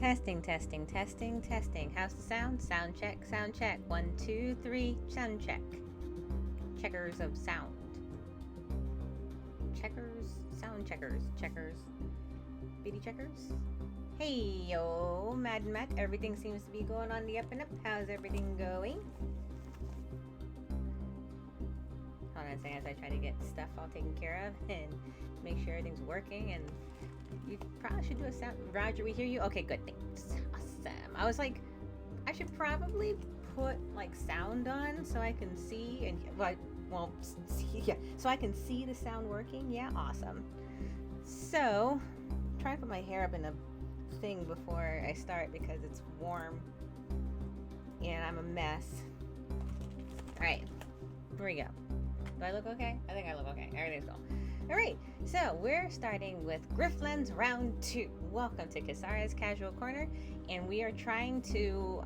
Testing, testing, testing, testing. How's the sound? Sound check, sound check. 1, 2, 3, sound check. Checkers of sound. Checkers, sound checkers, checkers. Bitty checkers. Hey yo, Mad Matt. Everything seems to be going on the up and up. How's everything going? Hold on a second as I try to get stuff all taken care of and make sure everything's working. And you probably should do a sound. Roger, we hear you. Okay, good. Thanks. Awesome. I was like, I should probably put like sound on so I can see and so I can see the sound working. Yeah, awesome. So, I'm trying to put my hair up in a thing before I start because it's warm and I'm a mess. All right, here we go. Do I look okay? I think I look okay. Everything's cool. All right, so we're starting with Griftlands round 2. Welcome to Kisara's Casual Corner, and we are trying to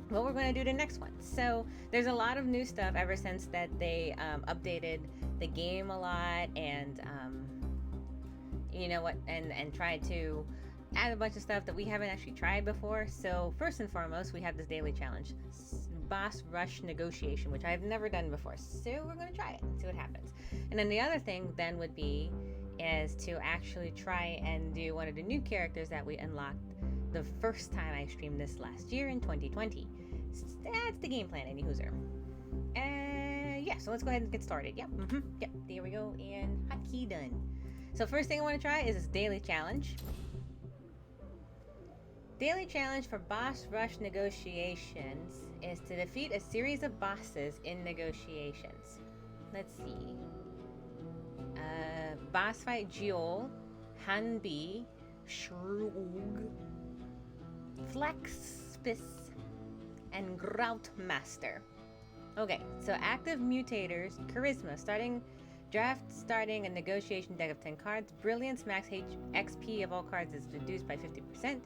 what we're going to do the next one. So there's a lot of new stuff ever since that they updated the game a lot, and you know what, and tried to add a bunch of stuff that we haven't actually tried before. So first and foremost, we have this daily challenge, boss rush negotiation, which I've never done before. So we're going to try it and see what happens. And then the other thing then would be is to actually try and do one of the new characters that we unlocked the first time I streamed this last year in 2020. So that's the game plan, any hooser. Yeah, so let's go ahead and get started. Yep, yep, there we go, and hotkey done. So first thing I want to try is this daily challenge. Daily challenge for boss rush negotiations is to defeat a series of bosses in negotiations. Let's see. Boss fight Jiol, Hanbi, Shrug, Flexspis, and Groutmaster. Okay, so active mutators, charisma, starting a negotiation deck of 10 cards. Brilliance, max XP of all cards is reduced by 50%.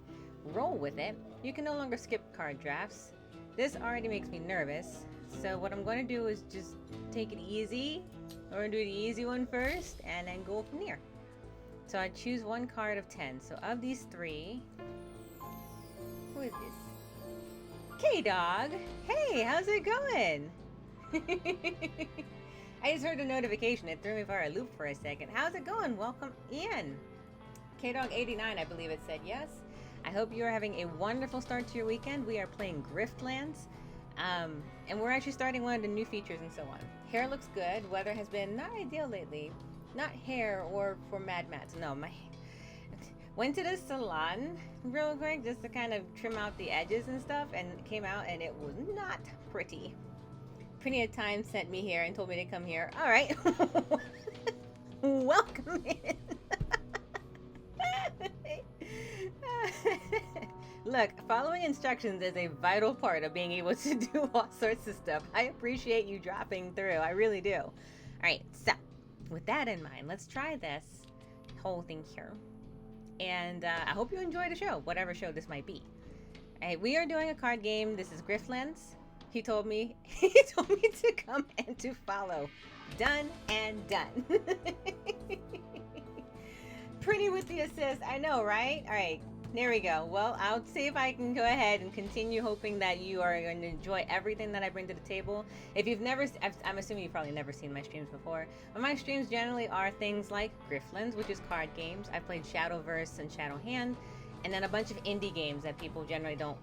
Roll with it. You can no longer skip card drafts. This already makes me nervous. So what I'm going to do is just take it easy. We're going to do the easy one first and then go from there. So I choose one card of 10. So of these 3, who is this? K-Dog. Hey, how's it going? I just heard a notification. It threw me for a loop for a second. How's it going? Welcome in. K-Dog 89, I believe it said yes. I hope you are having a wonderful start to your weekend. We are playing Griftlands, and we're actually starting one of the new features and so on. Hair looks good. Weather has been not ideal lately. Not hair or for Mad Mats. No, went to the salon real quick just to kind of trim out the edges and stuff, and came out and it was not pretty. Plenty of time sent me here and told me to come here. All right, welcome in. Look, following instructions is a vital part of being able to do all sorts of stuff. I appreciate you dropping through. I really do. All right, so with that in mind, let's try this whole thing here. And I hope you enjoy the show, whatever show this might be. All right, we are doing a card game. This is Griftlands. He told me to come and to follow. Done and done. Pretty with the assist. I know, right? All right. There we go. Well, I'll see if I can go ahead and continue hoping that you are going to enjoy everything that I bring to the table. If you've never, I'm assuming you've probably never seen my streams before, but my streams generally are things like Griftlands, which is card games. I've played Shadowverse and Shadowhand, and then a bunch of indie games that people generally don't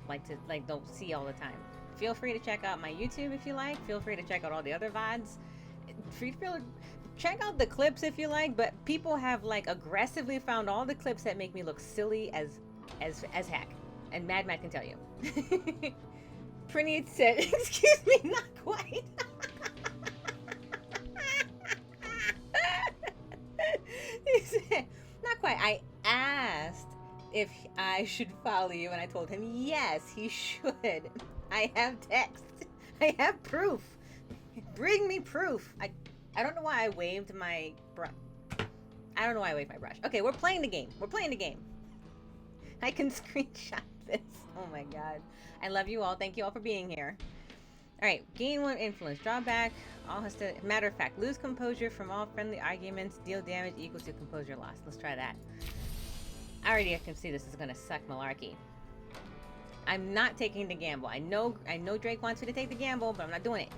see all the time. Feel free to check out my YouTube if you like. Feel free to check out all the other VODs. Check out the clips if you like, but people have like aggressively found all the clips that make me look silly as heck, and Mad Matt can tell you. Prinny said, excuse me, not quite. He said, not quite. I asked if I should follow you, and I told him yes, he should. I have text. I have proof. Bring me proof. I don't know why I waved my brush. I don't know why I waved my brush. Okay, we're playing the game. We're playing the game. I can screenshot this. Oh my god. I love you all. Thank you all for being here. Alright, gain 1 influence. Draw back. All has to. Matter of fact, lose composure from all friendly arguments. Deal damage equal to composure loss. Let's try that. I can see this is gonna suck malarkey. I'm not taking the gamble. I know Drake wants me to take the gamble, but I'm not doing it.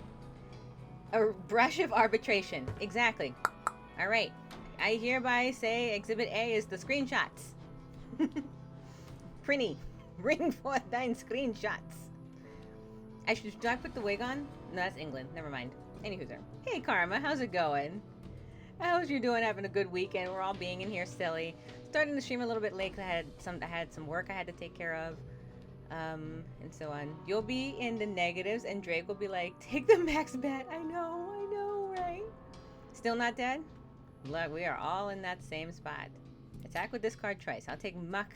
A brush of arbitration. Exactly. All right. I hereby say Exhibit A is the screenshots. Prinny, bring forth thine screenshots. Should I put the wig on? No, that's England. Never mind. Anywho's there. Hey, Karma, how's it going? I hope you're doing, having a good weekend. We're all being in here silly. Starting the stream a little bit late because I had some work I had to take care of, and so on. You'll be in the negatives, and Drake will be like, "Take the max bet." I know, right? Still not dead? Look, we are all in that same spot. Attack with discard twice. I'll take muck.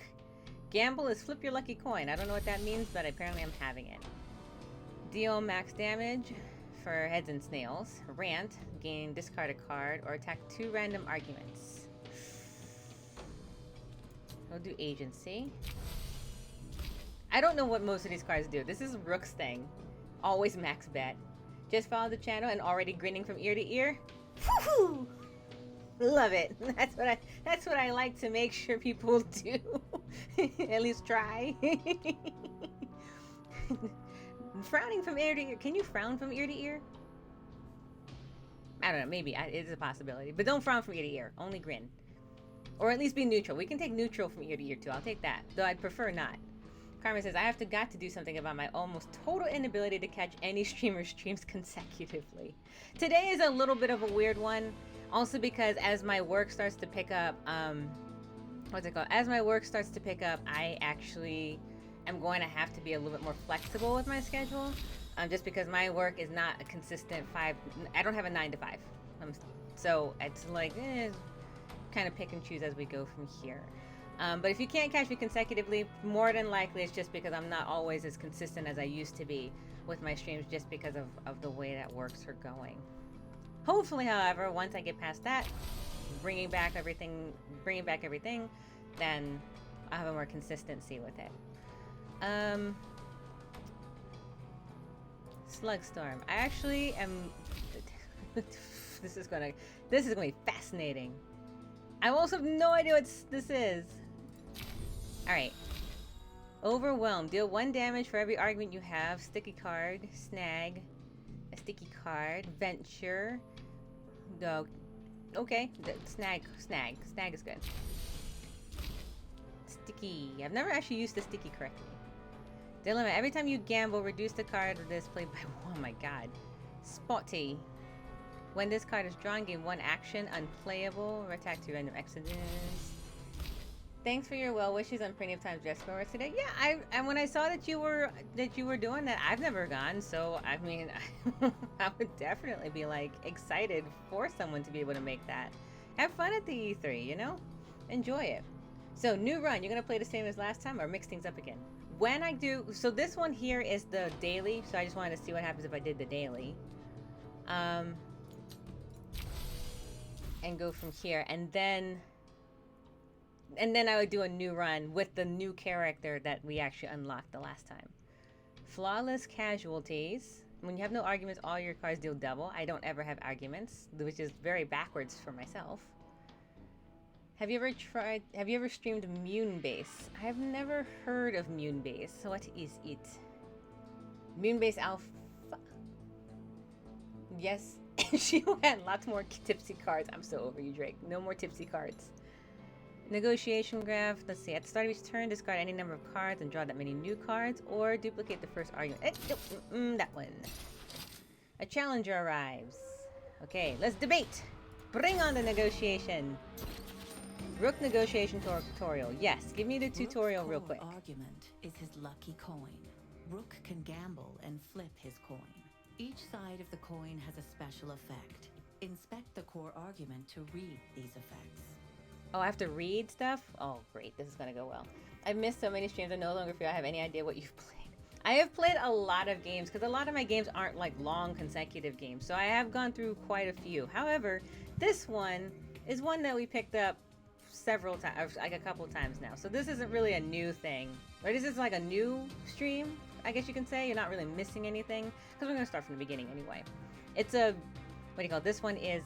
Gamble is flip your lucky coin. I don't know what that means, but apparently I'm having it. Deal max damage for heads and snails. Rant, gain, discard a card, or attack 2 random arguments. We'll do agency. I don't know what most of these cards do. This is Rook's thing. Always max bet. Just follow the channel and already grinning from ear to ear. Woohoo! Love it. That's what I like to make sure people do. At least try. Frowning from ear to ear. Can you frown from ear to ear? I don't know. Maybe it is a possibility. But don't frown from ear to ear. Only grin. Or at least be neutral. We can take neutral from ear to ear too. I'll take that. Though I'd prefer not. Carmen says, I got to do something about my almost total inability to catch any streamer's streams consecutively. Today is a little bit of a weird one. Also because as my work starts to pick up, what's it called? As my work starts to pick up, I actually am going to have to be a little bit more flexible with my schedule. Just because my work is not a consistent I don't have a 9 to 5. So it's like, kind of pick and choose as we go from here. But if you can't catch me consecutively, more than likely it's just because I'm not always as consistent as I used to be with my streams, just because of the way that works are going. Hopefully, however, once I get past that, bringing back everything, then I'll have a more consistency with it. Slugstorm. I actually am. This is gonna be fascinating. I also have no idea what this is. All right. Overwhelm. Deal 1 damage for every argument you have. Sticky card. Snag. A sticky card. Venture. Go. Okay. Snag. Snag is good. Sticky. I've never actually used the sticky correctly. Dilemma. Every time you gamble, reduce the card displayed by... Oh my god. Spotty. When this card is drawn, gain 1 action. Unplayable. Or attack 2 random exodus. Thanks for your well wishes on Plenty of Times Jessica works today. Yeah, and when I saw that you were doing that, I've never gone, so I mean, I would definitely be like excited for someone to be able to make that. Have fun at the E3, you know? Enjoy it. So new run, you're gonna play the same as last time or mix things up again? When I do, so this one here is the daily, so I just wanted to see what happens if I did the daily. And go from here, and then I would do a new run with the new character that we actually unlocked the last time. Flawless casualties. When you have no arguments, all your cards deal double. I don't ever have arguments, which is very backwards for myself. Have you ever streamed Moonbase? I have never heard of Moonbase. So what is it? Moonbase Alpha. Yes. She had lots more tipsy cards. I'm so over you, Drake. No more tipsy cards. Negotiation graph. Let's see. At the start of each turn, discard any number of cards and draw that many new cards, or duplicate the first argument. That one. A challenger arrives. Okay, let's debate. Bring on the negotiation. Rook negotiation tutorial. Yes, give me the tutorial real quick. Rook's argument is his lucky coin. Rook can gamble and flip his coin. Each side of the coin has a special effect. Inspect the core argument to read these effects. Oh, I have to read stuff? Oh, great. This is going to go well. I've missed so many streams. I no longer feel I have any idea what you've played. I have played a lot of games because a lot of my games aren't like long consecutive games. So I have gone through quite a few. However, this one is one that we picked up several times, like a couple times now. So this isn't really a new thing. Or this is like a new stream, I guess you can say. You're not really missing anything because we're going to start from the beginning anyway. It's a, what do you call it? This one is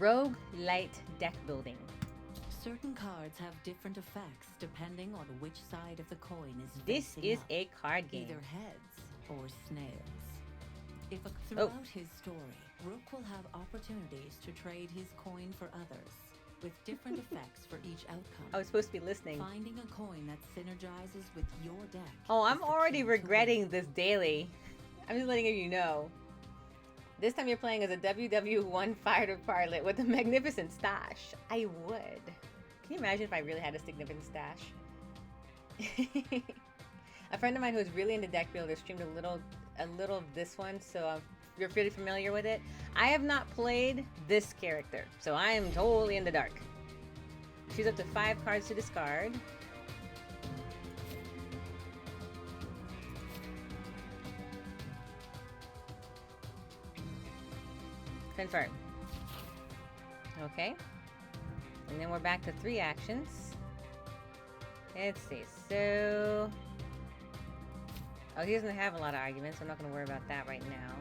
roguelite deck building. Certain cards have different effects depending on which side of the coin is This facing is up. a card game. Either heads or snails. Oh. Throughout his story, Rook will have opportunities to trade his coin for others, with different effects for each outcome. I was supposed to be listening. Finding a coin that synergizes with your deck. Oh, is I'm the already key to regretting winning. this daily. I'm just letting you know. This time you're playing as a WW1 fighter pilot with a magnificent stash. I would. Can you imagine if I really had a significant stash? A friend of mine who's really into deck builder streamed a little of this one, so you're pretty familiar with it. I have not played this character, so I am totally in the dark. Choose up to 5 cards to discard. Confirm. Okay. And then we're back to 3 actions. Let's see. So... oh, he doesn't have a lot of arguments, so I'm not going to worry about that right now.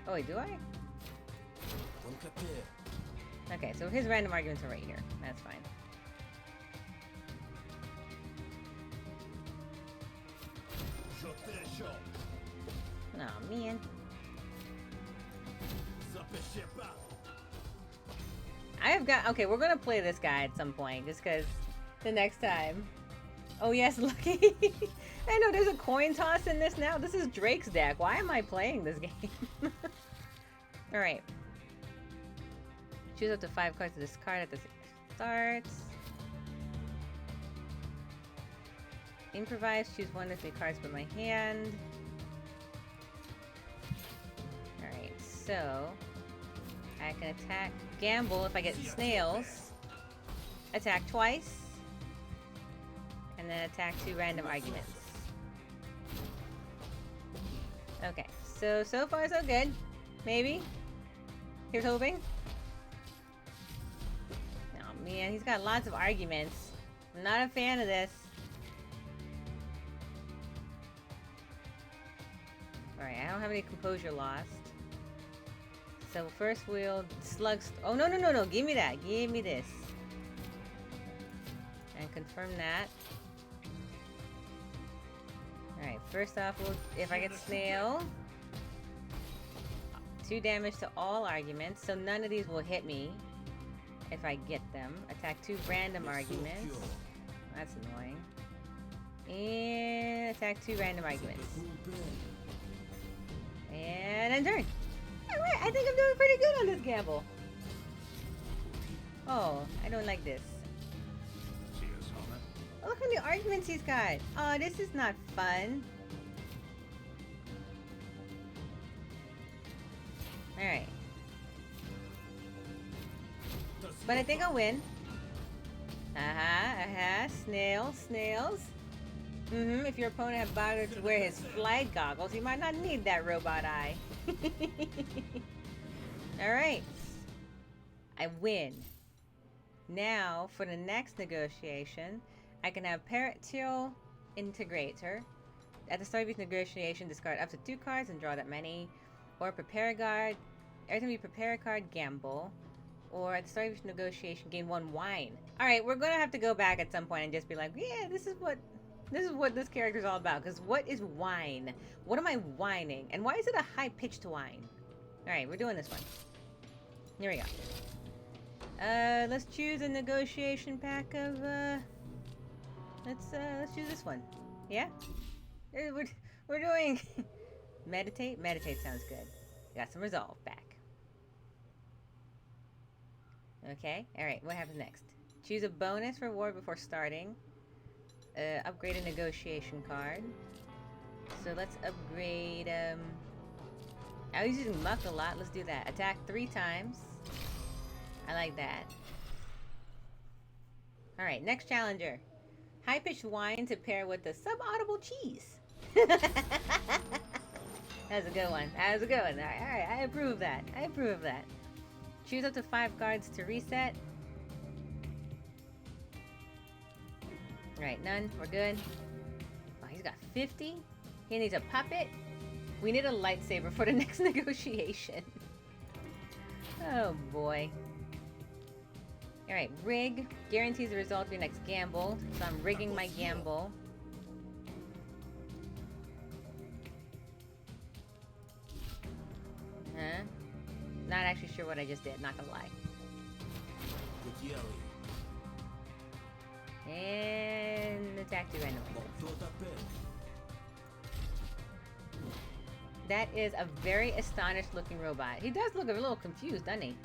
Oh, wait, do I? Okay, so his random arguments are right here. That's fine. Oh, man. I have got... okay, we're going to play this guy at some point, just because the next time... oh, yes, Lucky. I know there's a coin toss in this now. This is Drake's deck. Why am I playing this game? Alright. Choose up to 5 cards to discard at the start. Improvise. Choose 1 to 3 cards from my hand. Alright, so... I can attack... gamble if I get snails. Attack twice. And then attack 2 random arguments. Okay, so far so good. Maybe. Here's hoping. Oh man, he's got lots of arguments. I'm not a fan of this. Alright, I don't have any composure lost. So first we'll slugs. Oh no. Give me that. Give me this. And confirm that. Alright, first off, if I get snail, 2 damage to all arguments, so none of these will hit me if I get them. Attack 2 random arguments. That's annoying. And attack 2 random arguments. And end turn. Alright, I think I'm doing pretty good on this gamble. Oh, I don't like this. Oh, look how many arguments he's got. Oh, this is not fun. Alright. But I think I'll win. Snails. If your opponent had bothered to wear his flight goggles, he might not need that robot eye. Alright. I win. Now, for the next negotiation, I can have Parrot-Tail Integrator. At the start of each negotiation, discard up to 2 cards and draw that many. Or prepare a card. Every time you prepare a card, gamble. Or at the start of each negotiation, gain 1 wine. Alright, we're gonna have to go back at some point and just be like, yeah, this is what this character's all about. Because what is wine? What am I whining? And why is it a high-pitched whine? Alright, we're doing this one. Here we go. Let's choose a negotiation pack of, let's choose this one. Yeah? We're doing... Meditate? Meditate sounds good. Got some resolve back. Okay, alright, what happens next? Choose a bonus reward before starting. Upgrade a negotiation card. So let's upgrade, I was using luck a lot. Let's do that. Attack 3 times. I like that. Alright, next challenger. High-pitched wine to pair with the subaudible cheese. That's a good one. That was a good one. Alright, I approve that. I approve of that. Choose up to 5 cards to reset. Alright, none. We're good. Oh, he's got 50. He needs a puppet. We need a lightsaber for the next negotiation. Oh boy. Alright, rig. Guarantees the result of your next gamble. So I'm rigging my gamble. Huh? Not actually sure what I just did, not gonna lie. And attack 2 randomly. That is a very astonished looking robot. He does look a little confused, doesn't he?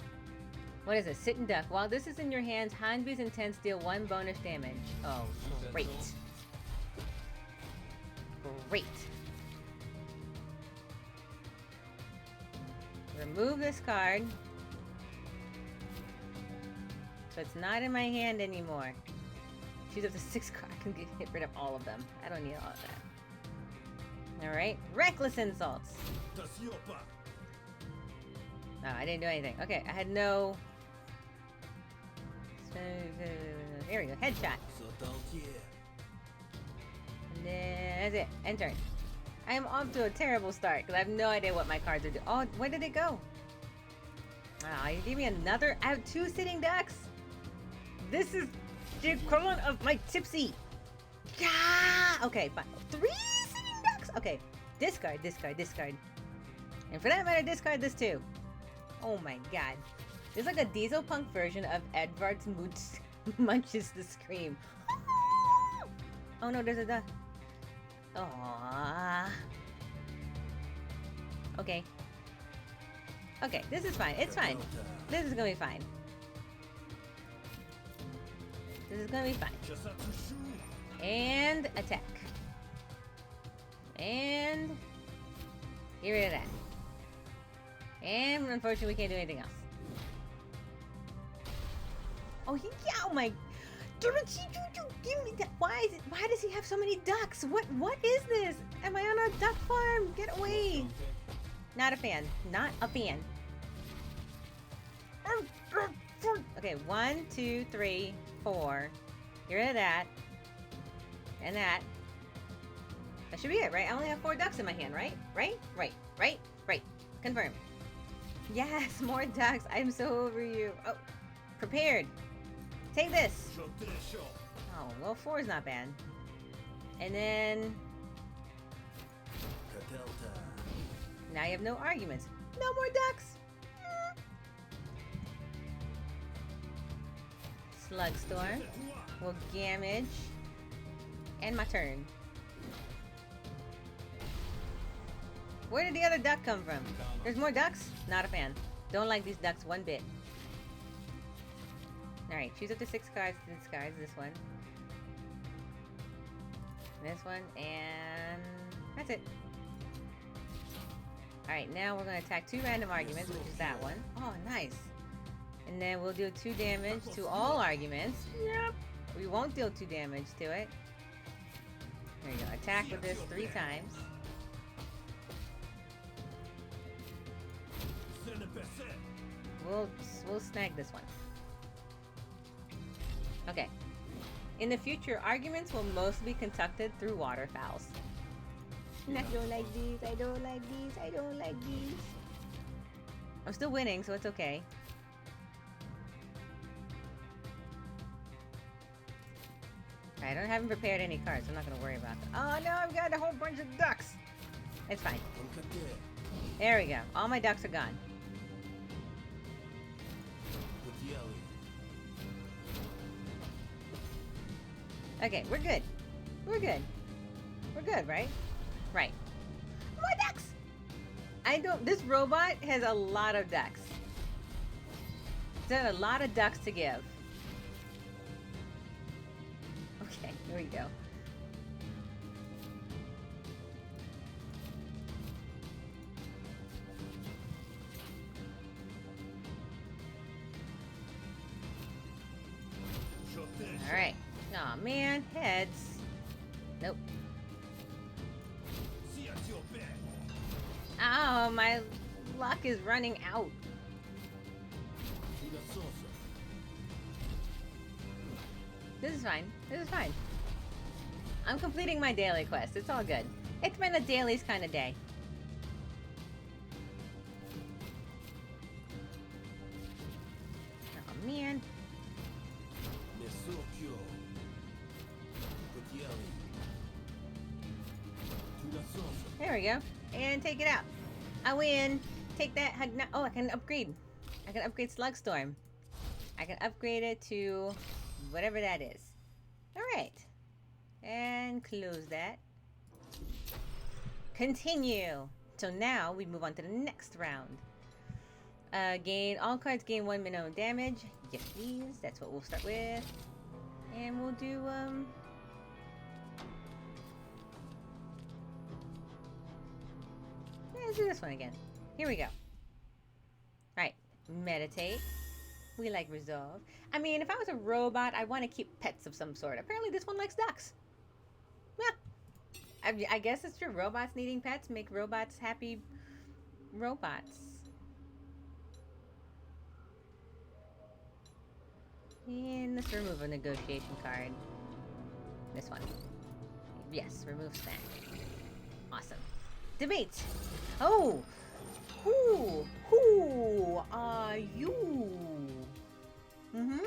What is it? Sit and duck. While this is in your hands, Hanbi's Intense deal 1 bonus damage. Oh, great. Great. Remove this card. So it's not in my hand anymore. Choose up to 6 cards. I can get rid of all of them. I don't need all of that. Alright. Reckless Insults. No, I didn't do anything. Okay, I had no... Here we go. Headshot. And then that's it. End turn. I am off to a terrible start because I have no idea what my cards are doing. Oh, where did it go? Ah, you gave me another. I have 2 sitting ducks. This is the equivalent of my tipsy. Yeah. Okay, fine. 3 sitting ducks. Okay, discard, discard, discard. And for that matter, discard this too. Oh my god. It's like a diesel punk version of Edvard's Munches the Scream. Oh no, there's a duck. Aww. Okay. Okay, this is fine. It's fine. This is gonna be fine. This is gonna be fine. And attack. And get rid of that. And unfortunately, we can't do anything else. Oh, oh my! Give me that. Why is it? Why does he have so many ducks? What is this? Am I on a duck farm? Get away! Not a fan. Not a fan. Okay, 1, 2, 3, 4. Get rid of that. And that. That should be it, right? I only have 4 ducks in my hand, right? Right? Right. Confirm. Yes, more ducks. I'm so over you. Oh, prepared. Take this. Oh, well, 4 is not bad. And then... now you have no arguments. No more ducks. Slugstorm will damage. And my turn. Where did the other duck come from? There's more ducks? Not a fan. Don't like these ducks one bit. Alright, choose up to 6 cards to discard this one. This one, and that's it. Alright, now we're going to attack 2 random arguments, which is that one. Oh, nice. And then we'll do 2 damage to all arguments. Yep. We won't deal 2 damage to it. There you go. Attack with this 3 times. We'll snag this one. Okay. In the future, arguments will mostly be conducted through waterfowls. I don't like these, I don't like these, I don't like these. I'm still winning, so it's okay. I haven't prepared any cards, so I'm not gonna worry about that. Oh no, I've got a whole bunch of ducks! It's fine. There we go. All my ducks are gone. Okay, we're good. We're good. We're good, right? Right. More ducks! This robot has a lot of ducks. There's a lot of ducks to give. Okay, here we go. Alright. Aw, man. Heads. Nope. Oh, my luck is running out. This is fine. This is fine. I'm completing my daily quest. It's all good. It's been a dailies kind of day. Oh, man. we go. And take it out. I win. Take that. Oh, I can upgrade. I can upgrade Slugstorm. I can upgrade it to whatever that is. Alright. And close that. Continue. So now we move on to the next round. All cards gain 1 minimum damage. Yes, please. That's what we'll start with. And we'll do, let's do this one again. Here we go. Right. Meditate. We like resolve. I mean, if I was a robot, I'd want to keep pets of some sort. Apparently this one likes ducks. Yeah. I guess it's true. Robots needing pets make robots happy robots. And let's remove a negotiation card. This one. Yes, remove snack. Awesome. Debate. Oh! Who are you? Mm-hmm.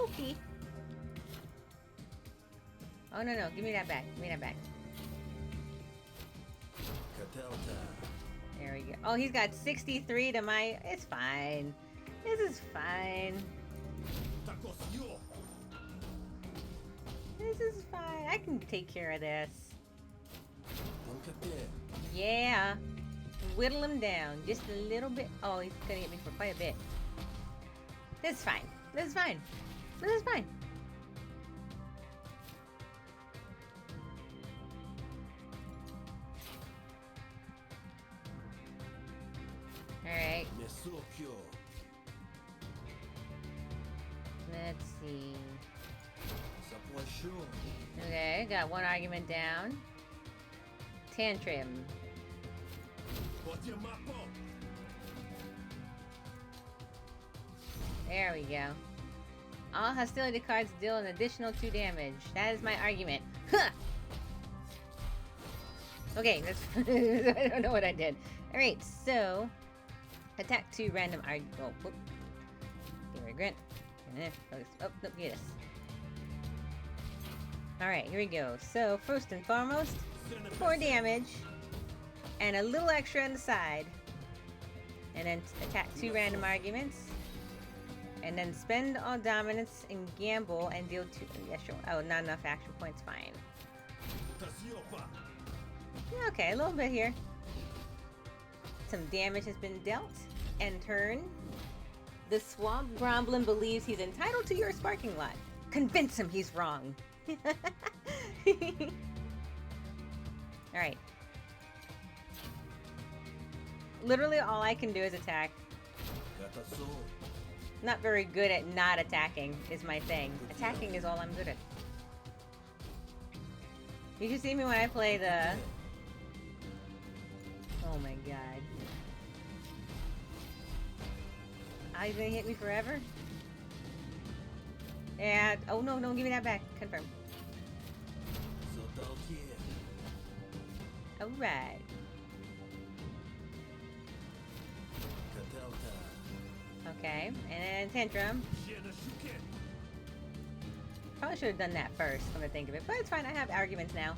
Okay. Oh, no. Give me that back. Give me that back. There we go. Oh, he's got 63 to my... It's fine. This is fine. This is fine. I can take care of this. Yeah. Whittle him down just a little bit. Oh, he's gonna get me for quite a bit. This is fine. This is fine. This is fine. Alright. Let's see. Okay, got one argument down. Tantrum. There we go. All hostility cards deal an additional 2 damage. That is my argument. Huh! Okay, that's... I don't know what I did. Alright, so... Attack 2 random argument. Oh, whoop. Grant. Oh, no, get us. Alright, here we go. So, first and foremost, 4 damage. And a little extra on the side. And then attack 2 random arguments. And then spend all dominance and gamble and deal 2. Yeah, sure. Oh, not enough action points. Fine. Yeah, okay, a little bit here. Some damage has been dealt. End turn. The Swamp Gromblin believes he's entitled to your sparking lot. Convince him he's wrong. Alright. Literally all I can do is attack. Not very good at not attacking is my thing. Attacking is all I'm good at. You should see me when I play the... Oh my god. Are you gonna hit me forever? Yeah. Oh no, no, give me that back. Confirm. Alright. Okay, and then Tantrum. Probably should have done that first, when I think of it. But it's fine, I have arguments now.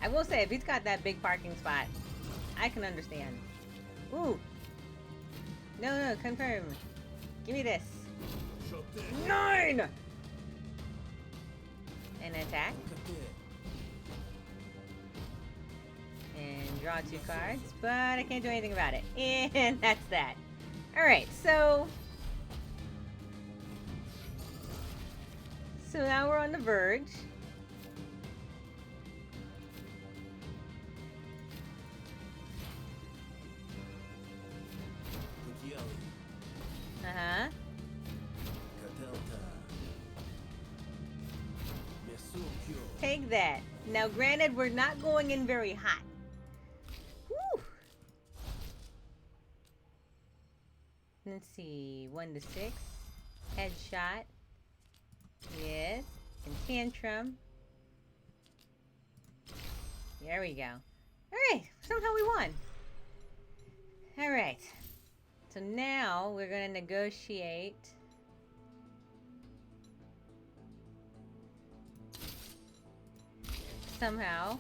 I will say, if he's got that big parking spot, I can understand. Ooh. No, confirm. Give me this. 9! And attack. And draw 2 cards, but I can't do anything about it. And that's that. Alright, so now we're on the verge. Uh-huh. Take that. Now, granted, we're not going in very hot. Woo! Let's see. 1 to 6. Headshot. Yes. And Tantrum. There we go. Alright. Somehow we won. Alright. So now we're going to negotiate somehow.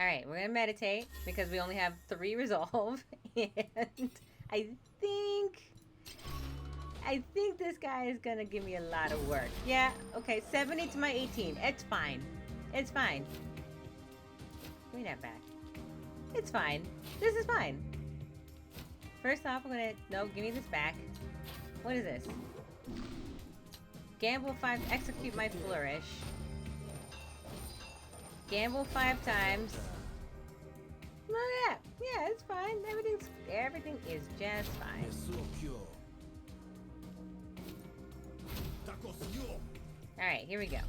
Alright, we're gonna meditate because we only have 3 resolve. And I think this guy is gonna give me a lot of work. Yeah, okay, 70 to my 18. It's fine. It's fine. Give me that back. It's fine. This is fine. First off, I'm gonna... No, give me this back. What is this? Gamble 5, execute my flourish. Gamble 5 times. Look at that. Yeah, it's fine. Everything is just fine. Alright, here we go.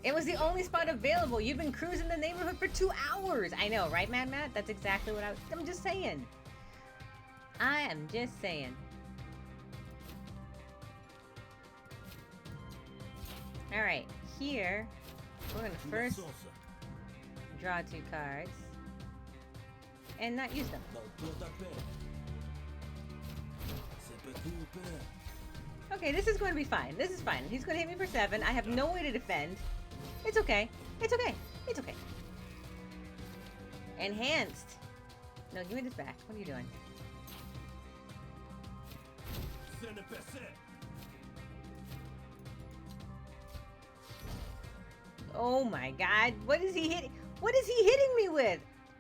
It was the only spot available. You've been cruising the neighborhood for 2 hours. I know, right, Mad Matt? That's exactly what I'm just saying. I am just saying. Alright, here, we're gonna first draw 2 cards. And not use them. Okay, this is going to be fine. This is fine. He's going to hit me for 7. I have no way to defend. It's okay. It's okay. It's okay. Enhanced. No, give me this back. What are you doing? Oh my god. What is he hitting? What is he hitting me with?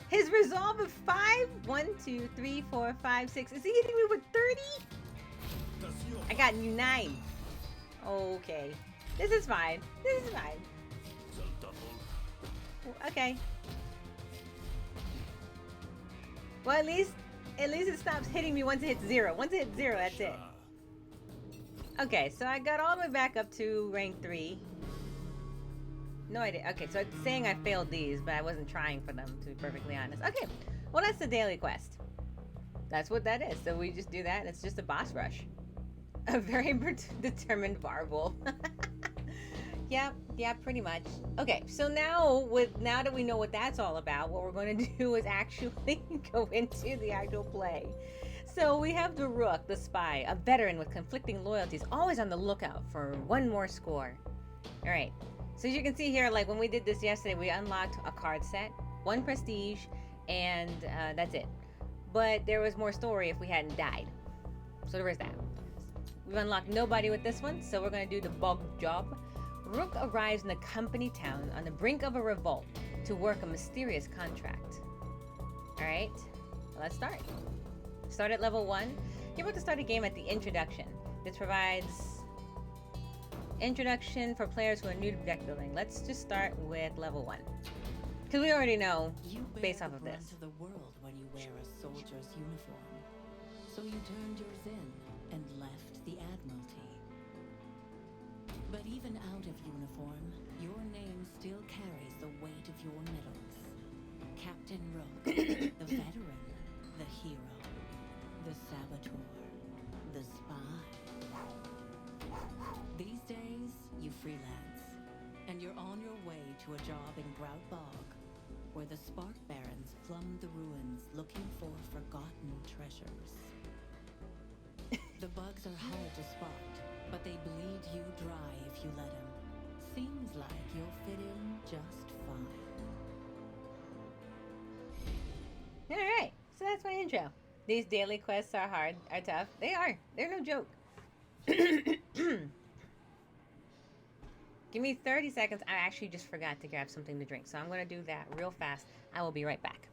His resolve of 5? 1, 2, 3, 4, 5, 6. Is he hitting me with 30? I got you 9. Okay. This is fine. This is fine. Okay. Well, at least it stops hitting me once it hits 0. Once it hits 0, that's it. Okay, so I got all the way back up to rank 3. No idea. Okay, so it's saying I failed these, but I wasn't trying for them, to be perfectly honest. Okay, well, that's the daily quest. That's what that is. So we just do that, and it's just a boss rush. A very determined Varble. Yeah, pretty much. Okay, so now that we know what that's all about, what we're going to do is actually go into the actual play. So we have the Rook, the spy, a veteran with conflicting loyalties, always on the lookout for one more score. All right. So as you can see here, like when we did this yesterday, we unlocked a card set, 1 prestige, and that's it. But there was more story if we hadn't died. So there was that. We've unlocked nobody with this one, so we're going to do the bug job. Rook arrives in a company town on the brink of a revolt to work a mysterious contract. Alright, let's start. Start at level 1. You're about to start a game at the introduction. This provides introduction for players who are new to deck building. Let's just start with level 1. Because we already know based off of this. You bear the brunt of the world when you wear a soldier's uniform. So you turned yours in and left the Admiralty. But even out of uniform, your name still carries the weight of your medals. Captain Rook, the veteran, the hero, the saboteur, the spy. These days, you freelance, and you're on your way to a job in Grout Bog, where the Spark Barons plumb the ruins looking for forgotten treasures. The bugs are hard to spot, but they bleed you dry if you let them. Seems like you'll fit in just fine. Alright, so that's my intro. These daily quests are hard, are tough. They are. They're no joke. Give me 30 seconds. I actually just forgot to grab something to drink, so I'm going to do that real fast. I will be right back.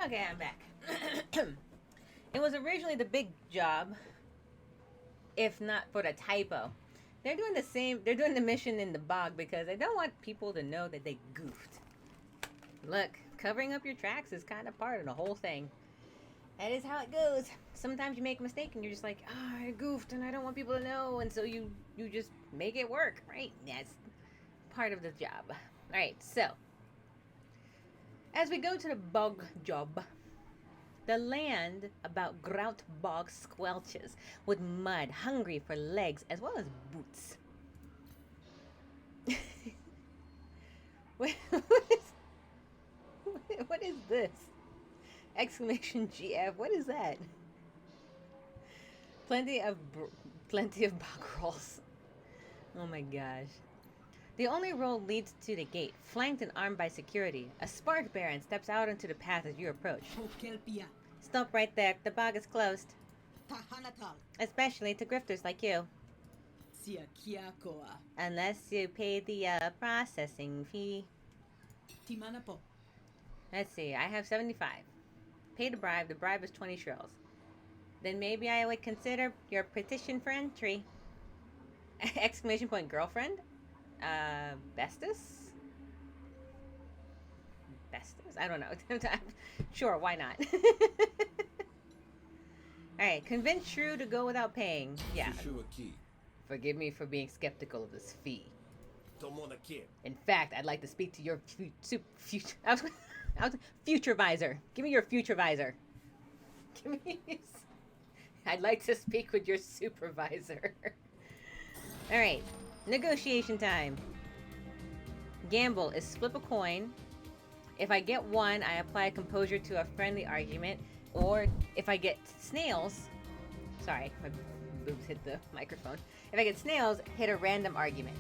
Okay, I'm back. It was originally the big job, if not for the typo. They're doing the mission in the bog because they don't want people to know that they goofed. Look, covering up your tracks is kind of part of the whole thing. That is how it goes. Sometimes you make a mistake and you're just like, oh, I goofed and I don't want people to know, and so you just make it work, right? That's part of the job. All right, so as we go to the bog job, the land about Grout Bog squelches with mud, hungry for legs as well as boots. What is this? Exclamation GF. What is that? Plenty of bog rolls. Oh my gosh. The only road leads to the gate, flanked and armed by security. A spark baron steps out into the path as you approach. Stop right there. The bog is closed. Especially to grifters like you. Unless you pay the processing fee. Let's see. I have 75. Pay the bribe. The bribe is 20 shrills. Then maybe I would consider your petition for entry. Exclamation point girlfriend? Bestus? Bestus? I don't know. Sure, why not? Alright, convince Shrew to go without paying. Yeah. Forgive me for being skeptical of this fee. In fact, I'd like to speak to your future visor. Give me your future visor. Give me. I'd like to speak with your supervisor. All right, negotiation time. Gamble is flip a coin. If I get one, I apply composure to a friendly argument. Or if I get snails, sorry, my boobs hit the microphone. If I get snails, hit a random argument.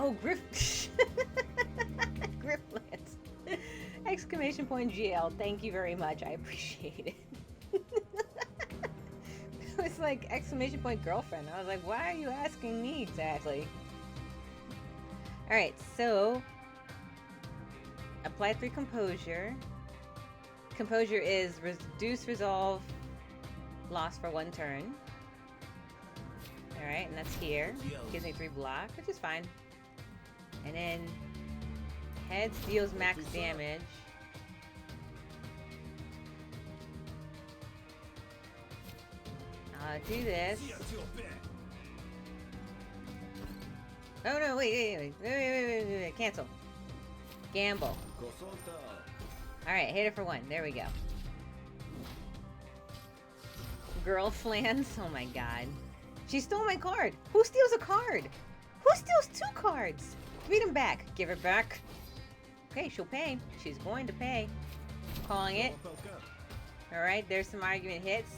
Oh, Griftlands. Exclamation point GL. Thank you very much. I appreciate it. It was like exclamation point girlfriend. I was like, why are you asking me exactly? Alright, so apply 3 composure. Composure is reduce resolve loss for 1 turn. Alright, and that's here. Gives me 3 block, which is fine. And then heads deals max damage. I'll do this. Oh no, wait. Cancel. Gamble. Alright, hit it for 1. There we go. Girlflands. Oh my god. She stole my card. Who steals a card? Who steals 2 cards? Give them back. Give her back. Okay, she'll pay. She's going to pay. Calling it. Alright, there's some argument hits.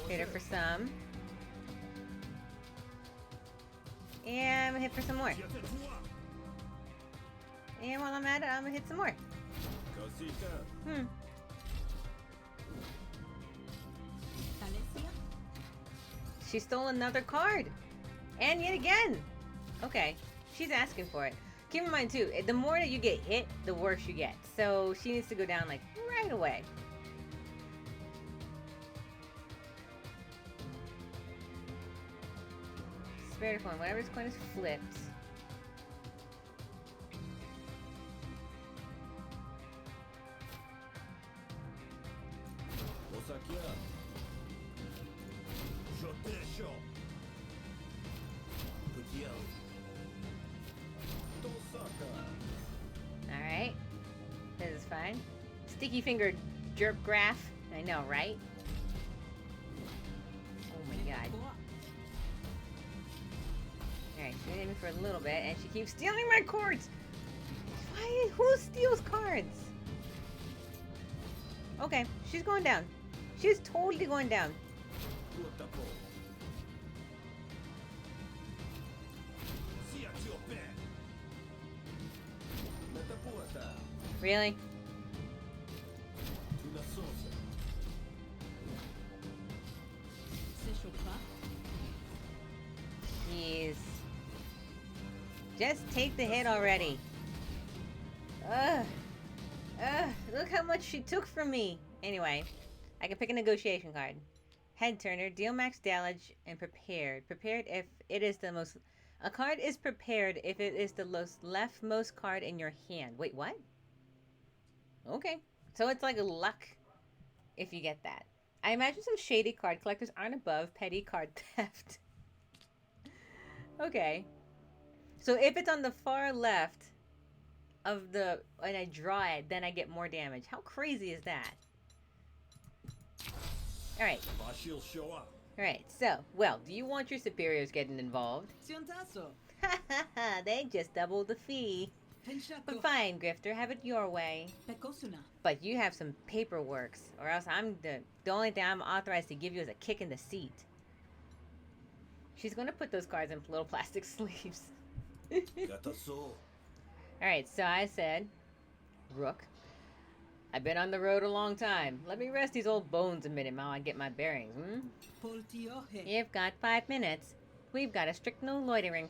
Hit her for some. And I'm gonna hit for some more. And while I'm at it, I'm gonna hit some more. She stole another card. And yet again. Okay. She's asking for it. Keep in mind too, the more that you get hit, the worse you get. So she needs to go down like right away. Spirit coin. Whenever this coin is flipped. Alright. This is fine. Sticky fingered jerk graph. I know, right? Oh my god. Alright, she hit me for a little bit, and she keeps stealing my cards! Why? Who steals cards? Okay, she's going down. She's totally going down. Really? Jeez. Just take the hit already. Look how much she took from me. Anyway, I can pick a negotiation card. Head turner, deal max damage, and prepared. Prepared if it is the most. A card is prepared if it is the leftmost card in your hand. Wait, what? Okay. So it's like a luck if you get that. I imagine some shady card collectors aren't above petty card theft. Okay. So if it's on the far left of the, and I draw it, then I get more damage. How crazy is that? Alright. Alright, so, well, do you want your superiors getting involved? They just doubled the fee. But fine, Grifter, have it your way. But you have some paperwork, or else I'm the only thing I'm authorized to give you is a kick in the seat. She's gonna put those cards in little plastic sleeves. Alright, so I said, Rook, I've been on the road a long time. Let me rest these old bones a minute while I get my bearings, You've got 5 minutes. We've got a strict no loitering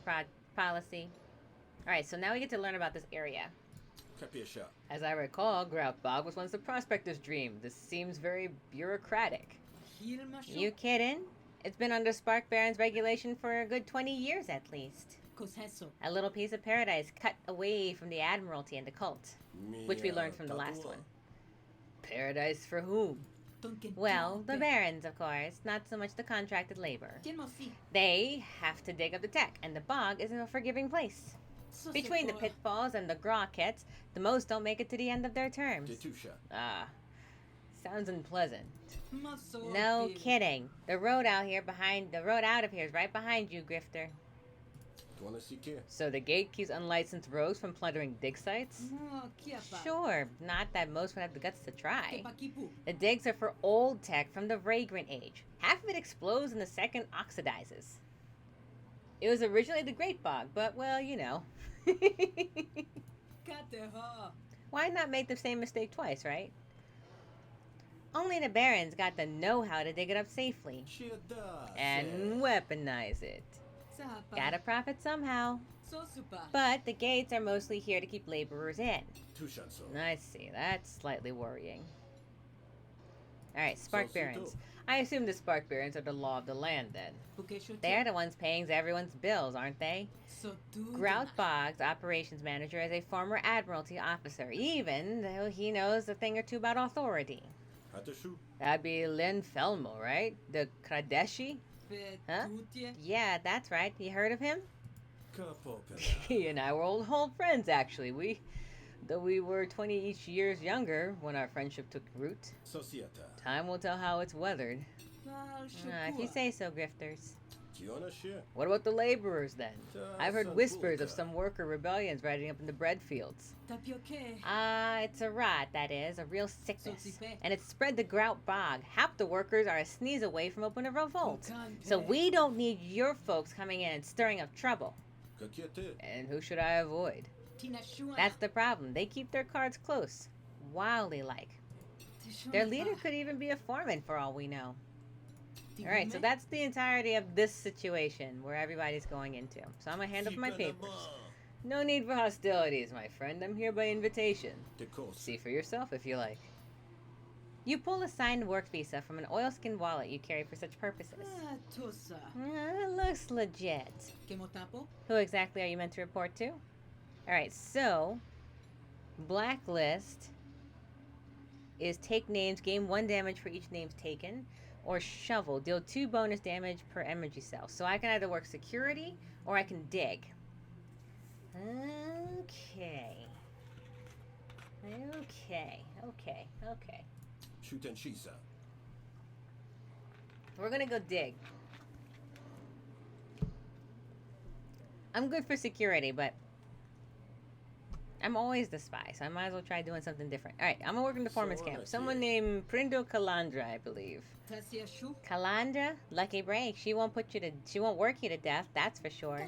policy. Alright, so now we get to learn about this area. As I recall, Grout Bog was once the prospector's dream. This seems very bureaucratic. You kidding? It's been under Spark Baron's regulation for a good 20 years at least. A little piece of paradise cut away from the Admiralty and the cult, which we learned from the last one. Paradise for whom? Well, the barons, of course, not so much the contracted labor. They have to dig up the tech, and the bog isn't a forgiving place. Between the pitfalls and the grokets, the most don't make it to the end of their terms. Sounds unpleasant. No kidding. The road out of here is right behind you, Grifter. So the gate keeps unlicensed rogues from plundering dig sites? Sure, not that most would have the guts to try. The digs are for old tech from the Vagrant Age. Half of it explodes and the second oxidizes. It was originally the Great Bog, but, well, you know. Why not make the same mistake twice, right? Only the barons got the know-how to dig it up safely. And weaponize it. Gotta profit somehow. But the gates are mostly here to keep laborers in. I see, that's slightly worrying. Alright, Spark Barons. I assume the Spark Barons are the law of the land, then. They're the ones paying everyone's bills, aren't they? Grout Bog's operations manager is a former Admiralty officer, even though he knows a thing or two about authority. That'd be Lynn Felmo, right? The Kradeshi? Huh? Yeah, that's right. You heard of him? He and I were old friends, actually. Though we were 20 each years younger when our friendship took root. Time will tell how it's weathered. If you say so, Grifters. What about the laborers, then? I've heard whispers of some worker rebellions rising up in the bread fields. It's a rot, that is. A real sickness. And it's spread the Grout Bog. Half the workers are a sneeze away from opening a revolt. So we don't need your folks coming in and stirring up trouble. And who should I avoid? That's the problem. They keep their cards close. Wildly like. Their leader could even be a foreman for all we know. Alright, so that's the entirety of this situation where everybody's going into. So I'm gonna hand up my papers. No need for hostilities, my friend. I'm here by invitation. See for yourself if you like. You pull a signed work visa from an oilskin wallet you carry for such purposes. It looks legit. Who exactly are you meant to report to? Alright, so Blacklist is take names, gain 1 damage for each names taken. Or Shovel, deal 2 bonus damage per energy cell. So I can either work security or I can dig. Okay. We're gonna go dig. I'm good for security, but I'm always the spy, so I might as well try doing something different. Alright, I'm gonna work in the foreman's camp. Someone named Prindo Calandra, I believe. Calandra? Lucky break. She won't work you to death, that's for sure.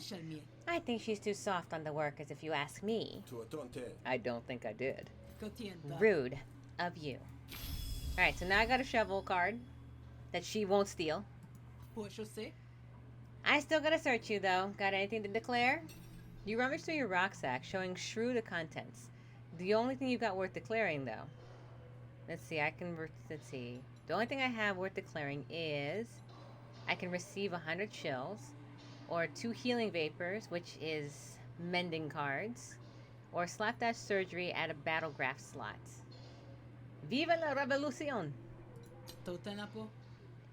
I think she's too soft on the workers, if you ask me. I don't think I did. Rude of you. Alright, so now I got a shovel card that she won't steal. I still gotta search you, though. Got anything to declare? You rummage through your rucksack, showing shrew the contents. The only thing you've got worth declaring, though. Let's see, The only thing I have worth declaring is I can receive 100 chills, or 2 healing vapors, which is mending cards, or slapdash surgery at a battlegraph slot. Viva la revolucion!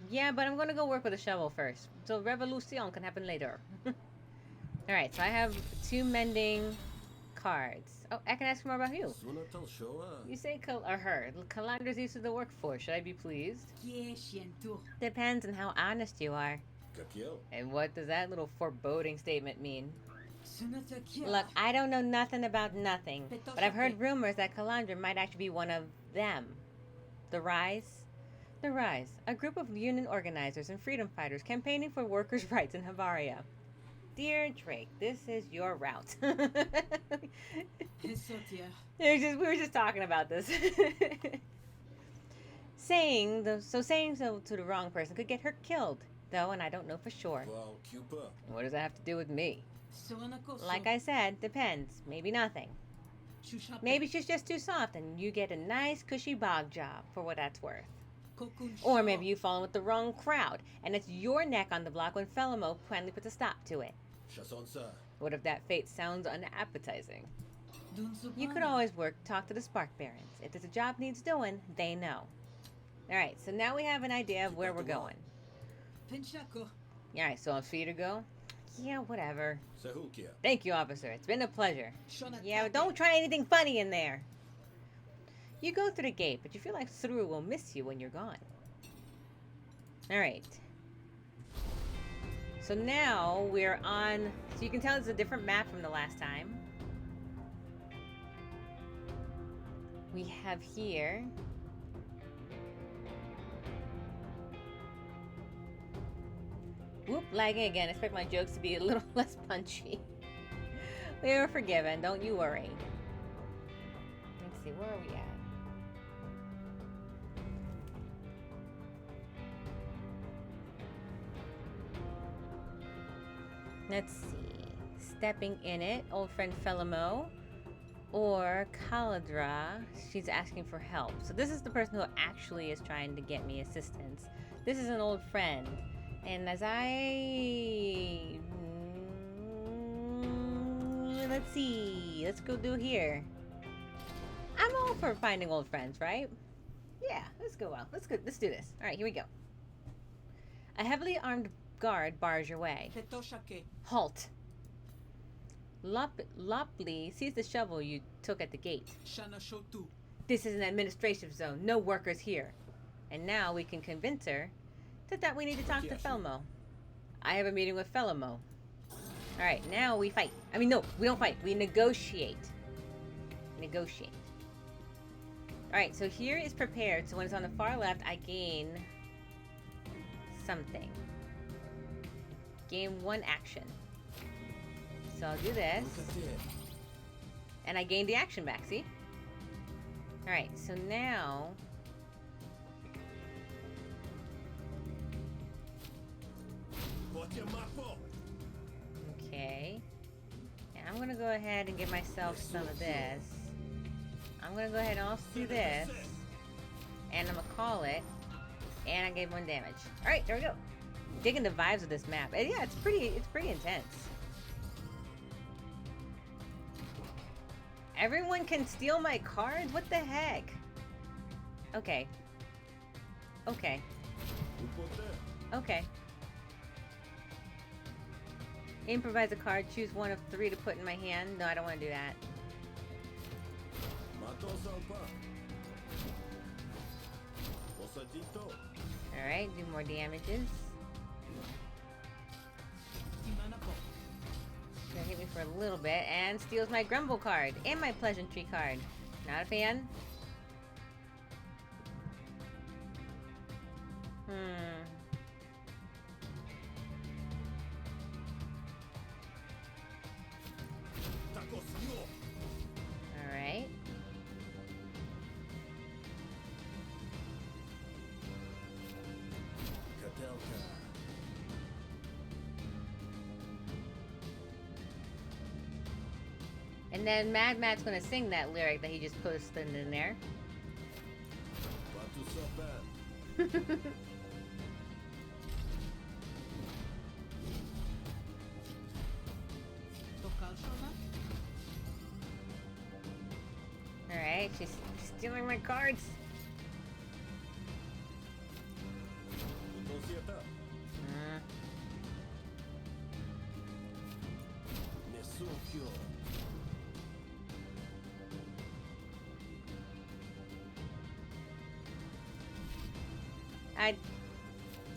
Yeah, but I'm gonna go work with a shovel first. So revolucion can happen later. Alright, so I have 2 mending cards. Oh, I can ask more about you. You say her. Calandra's used to the workforce. Should I be pleased? Depends on how honest you are. And what does that little foreboding statement mean? Look, I don't know nothing about nothing, but I've heard rumors that Calandra might actually be one of them. The Rise? The Rise, a group of union organizers and freedom fighters campaigning for workers' rights in Havaria. Dear Drake, this is your route. We were just talking about this. Saying so to the wrong person could get her killed, though, and I don't know for sure. What does that have to do with me? Like I said, depends. Maybe nothing. Maybe she's just too soft and you get a nice cushy bog job for what that's worth. Or maybe you fall in with the wrong crowd and it's your neck on the block when Felimo finally puts a stop to it. What if that fate sounds unappetizing? You could always talk to the Spark Barons. If there's a job needs doing, they know. Alright, so now we have an idea of where we're going. Alright, so I'm free to go? Yeah, whatever. Thank you, officer. It's been a pleasure. Yeah, but don't try anything funny in there. You go through the gate, but you feel like Thru will miss you when you're gone. Alright. So now we're on... So you can tell it's a different map from the last time. We have here... Whoop, lagging again. Expect my jokes to be a little less punchy. We are forgiven, don't you worry. Let's see, where are we at? Let's see. Stepping in it, old friend Felimo. Or Calandra, she's asking for help. So this is the person who actually is trying to get me assistance. This is an old friend. And as let's see. Let's go do here. I'm all for finding old friends, right? Yeah, let's go well. Let's do this. Alright, here we go. A heavily armed guard bars your way. Halt. Lopley sees the shovel you took at the gate. This is an administrative zone. No workers here. And now we can convince her that we need to talk to Felimo. I have a meeting with Felimo. Alright, now we fight. I mean, no, we don't fight. We negotiate. Negotiate. Alright, so here is prepared. So when it's on the far left, I gain something. Gain 1 action. So I'll do this. And I gain the action back, see? Alright, so now... Okay. And I'm gonna go ahead and give myself some of this. I'm gonna go ahead and also do this. And I'm gonna call it. And I gave 1 damage. Alright, there we go. Digging the vibes of this map. And yeah, it's pretty intense. Everyone can steal my cards? What the heck? Okay. Okay. Okay. Improvise a card. Choose 1 of 3 to put in my hand. No, I don't want to do that. Alright, do more damages. Gonna hit me for a little bit and steals my Grumble card and my Pleasantry card. Not a fan. Alright. And then Mad Matt's gonna sing that lyric that he just posted in there. Alright, she's stealing my cards.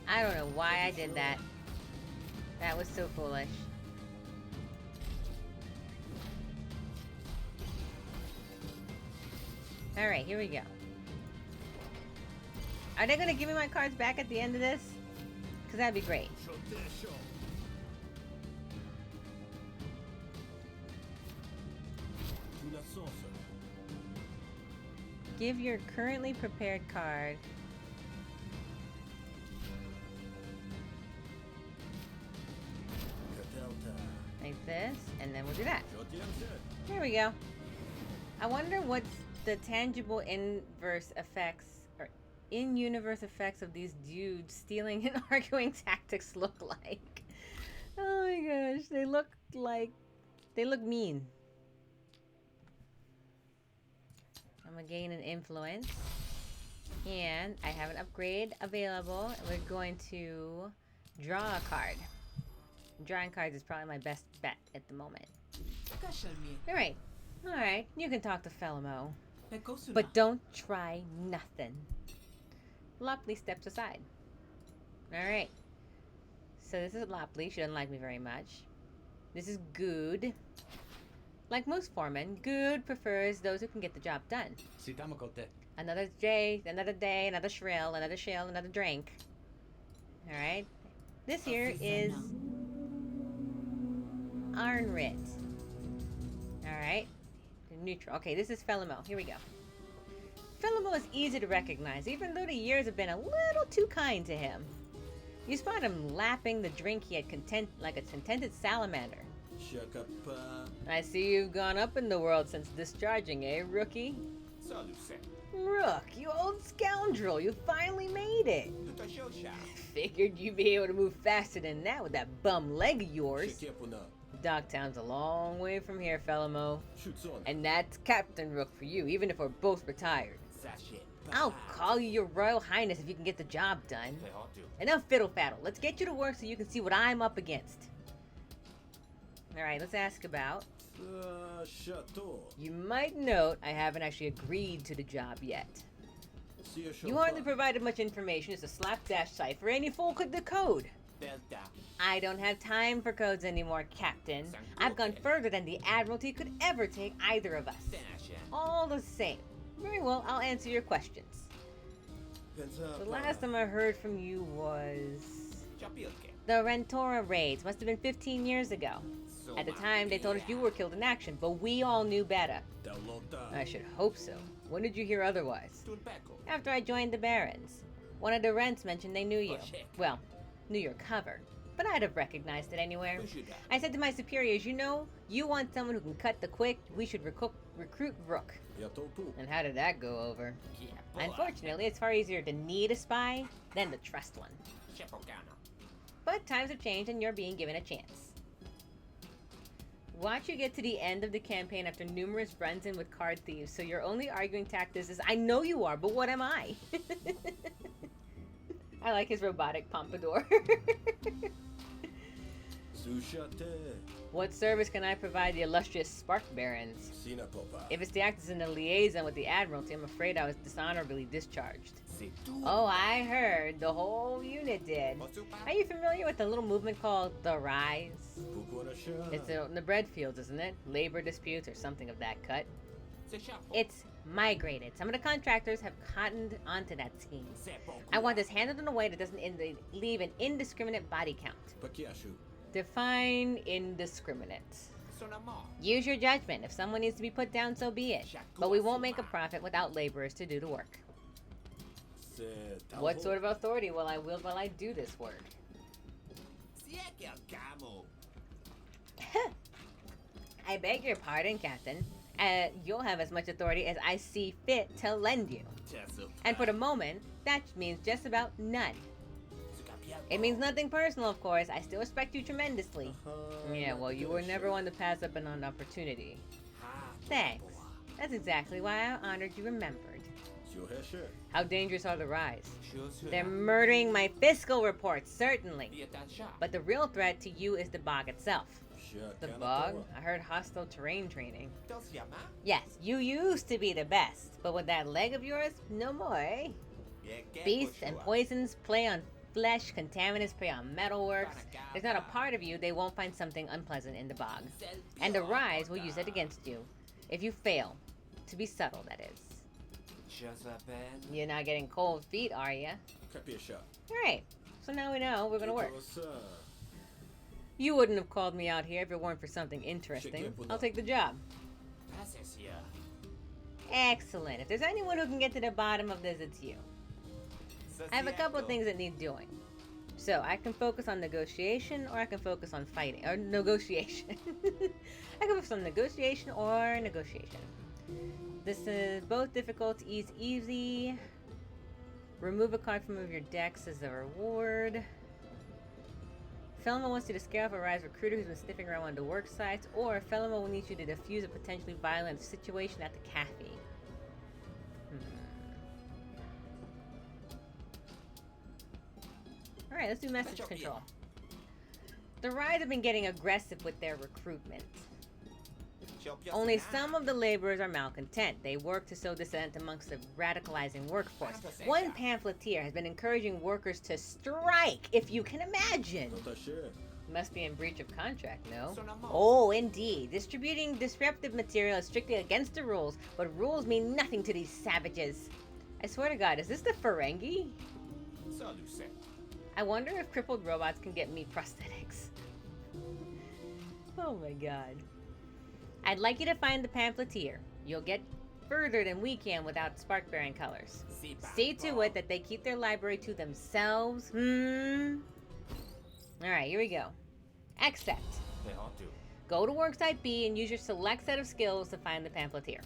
I don't know why I did that. That was so foolish. Alright, here we go. Are they gonna give me my cards back at the end of this? Because that'd be great. Give your currently prepared card. Like this, and then we'll do that. There we go. I wonder what's the tangible inverse effects or in-universe effects of these dudes stealing and arguing tactics look like. Oh my gosh, they look mean. I'm gonna gain an influence, and I have an upgrade available. We're going to draw a card. Drawing cards is probably my best bet at the moment. Alright. Alright, you can talk to Felimo. But don't try nothing. Lopley steps aside. Alright. So this is Lopley. She doesn't like me very much. This is Good. Like most foremen, Good prefers those who can get the job done. Another day, another shrill, another shill, another drink. Alright. This here is Arnrit. Alright. Neutral. Okay, this is Felimo. Here we go. Felimo is easy to recognize, even though the years have been a little too kind to him. You spot him lapping the drink he had like a contented salamander. I see you've gone up in the world since discharging, eh, rookie? Rook, you old scoundrel, you finally made it. Figured you'd be able to move faster than that with that bum leg of yours. Dogtown's a long way from here, Felimo. And that's Captain Rook for you, even if we're both retired. I'll call you your Royal Highness if you can get the job done. Enough fiddle-faddle. Let's get you to work so you can see what I'm up against. Alright, let's ask about... You might note I haven't actually agreed to the job yet. You hardly provided much information. It's a slapdash cipher, and you fool could decode. I don't have time for codes anymore, Captain. I've gone further than the Admiralty could ever take either of us. All the same. Very well, I'll answer your questions. The last time I heard from you was... The Rentora raids. Must have been 15 years ago. At the time, they told us you were killed in action, but we all knew better. I should hope so. When did you hear otherwise? After I joined the Barons. One of the Rents mentioned they knew you. Well, knew your cover. But I'd have recognized it anywhere. I said to my superiors, you know, you want someone who can cut the quick, we should recruit Rook. And how did that go over? Unfortunately, it's far easier to need a spy than to trust one. But times have changed and you're being given a chance. Watch you get to the end of the campaign after numerous runs in with card thieves, so your only arguing tactic is, I know you are, but what am I? I like his robotic pompadour. What service can I provide the illustrious Spark Barons? If it's to act as a liaison with the Admiralty, I'm afraid I was dishonorably discharged. Oh, I heard. The whole unit did. Are you familiar with the little movement called The Rise? It's in the bread fields, isn't it? Labor disputes or something of that cut. It's migrated. Some of the contractors have cottoned onto that scheme. I want this handled in a way that doesn't leave an indiscriminate body count. Define indiscriminate. Use your judgment. If someone needs to be put down, so be it. But we won't make a profit without laborers to do the work. What sort of authority will I wield while I do this work? I beg your pardon, Captain. You'll have as much authority as I see fit to lend you. And for the moment, that means just about none. It means nothing personal, of course. I still respect you tremendously. Yeah, well, you were never one to pass up on an opportunity. Thanks. That's exactly why I honored you remembered. How dangerous are the Rise? They're murdering my fiscal reports, certainly. But the real threat to you is the bog itself. The bog? I heard hostile terrain training. Yes, you used to be the best, but with that leg of yours, no more, eh? Beasts and poisons play on flesh, contaminants prey on metalworks. There's not a part of you they won't find something unpleasant in the bog. And the Rise will use it against you. If you fail. To be subtle, that is. You're not getting cold feet, are ya? Alright, so now we know we're gonna work. You wouldn't have called me out here if it weren't for something interesting. I'll take the job. Excellent. If there's anyone who can get to the bottom of this, it's you. I have a couple of things that need doing. So, I can focus on negotiation, or I can focus on fighting. Or negotiation. I can focus on negotiation or negotiation. This is both difficult, easy. Remove a card from your decks as a reward. Felma wants you to scare off a Rise recruiter who's been sniffing around one of the work sites, or Felma will need you to defuse a potentially violent situation at the cafe. Alright, let's do message control. The Rise have been getting aggressive with their recruitment. Only some of the laborers are malcontent. They work to sow dissent amongst the radicalizing workforce. One pamphleteer has been encouraging workers to strike, if you can imagine. Must be in breach of contract, no? Oh, indeed. Distributing disruptive material is strictly against the rules, but rules mean nothing to these savages. I swear to God, is this the Ferengi? I wonder if crippled robots can get meat prosthetics. Oh my God. I'd like you to find the pamphleteer. You'll get further than we can without spark-bearing colors. See to it that they keep their library to themselves. Alright, here we go. Accept. Go to worksite B and use your select set of skills to find the pamphleteer.